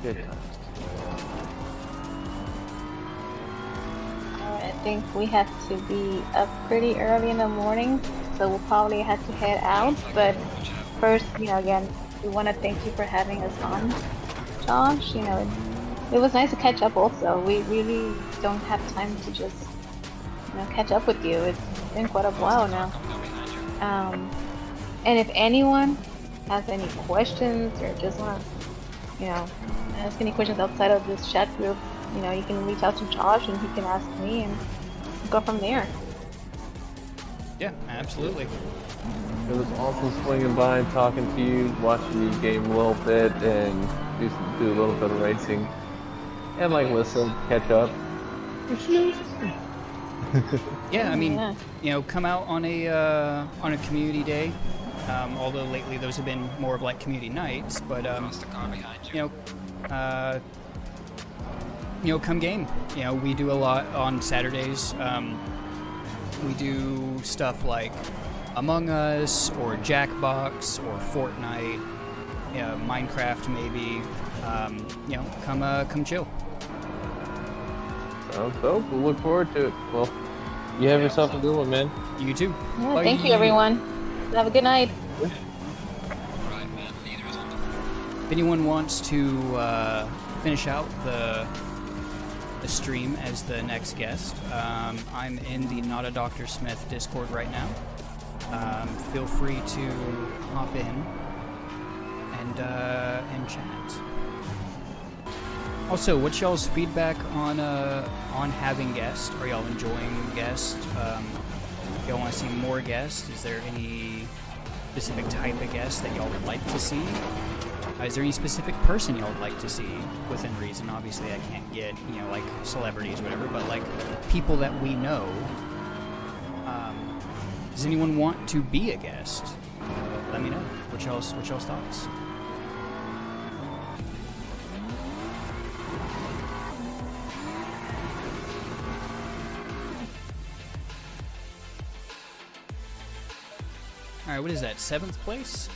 Good times. I think we have to be up pretty early in the morning, so we'll probably have to head out. But first, again, we want to thank you for having us on, Josh. It was nice to catch up also. We really don't have time to just, catch up with you. It's been quite a while now. And if anyone has any questions or just want to, ask any questions outside of this chat group, you can reach out to Josh and he can ask me and go from there. Yeah, absolutely. It was awesome swinging by and talking to you, watching you game a little bit, and do a little bit of racing, and listen, catch up. Yeah, I mean, come out on a community day. Although lately those have been more of like community nights, but That's the car behind you. come game. We do a lot on Saturdays. We do stuff like Among Us or Jackbox or Fortnite, Minecraft maybe. Come chill. Sounds dope. We'll look forward to it. Well, you have yourself a good one, man. You too. Yeah, Bye. thank you, everyone. Have a good night. Right, man. Leader is on the phone. If anyone wants to finish out the stream as the next guest, I'm in the Not a Dr. Smith Discord right now. Feel free to hop in and chat. Also, what's y'all's feedback on having guests? Are y'all enjoying guests? Y'all want to see more guests? Is there any specific type of guest that y'all would like to see? Is there any specific person y'all would like to see within reason? Obviously, I can't get, like celebrities or whatever, but like people that we know. Does anyone want to be a guest? Let me know. What's y'all's thoughts? Alright, what is that? 7th place?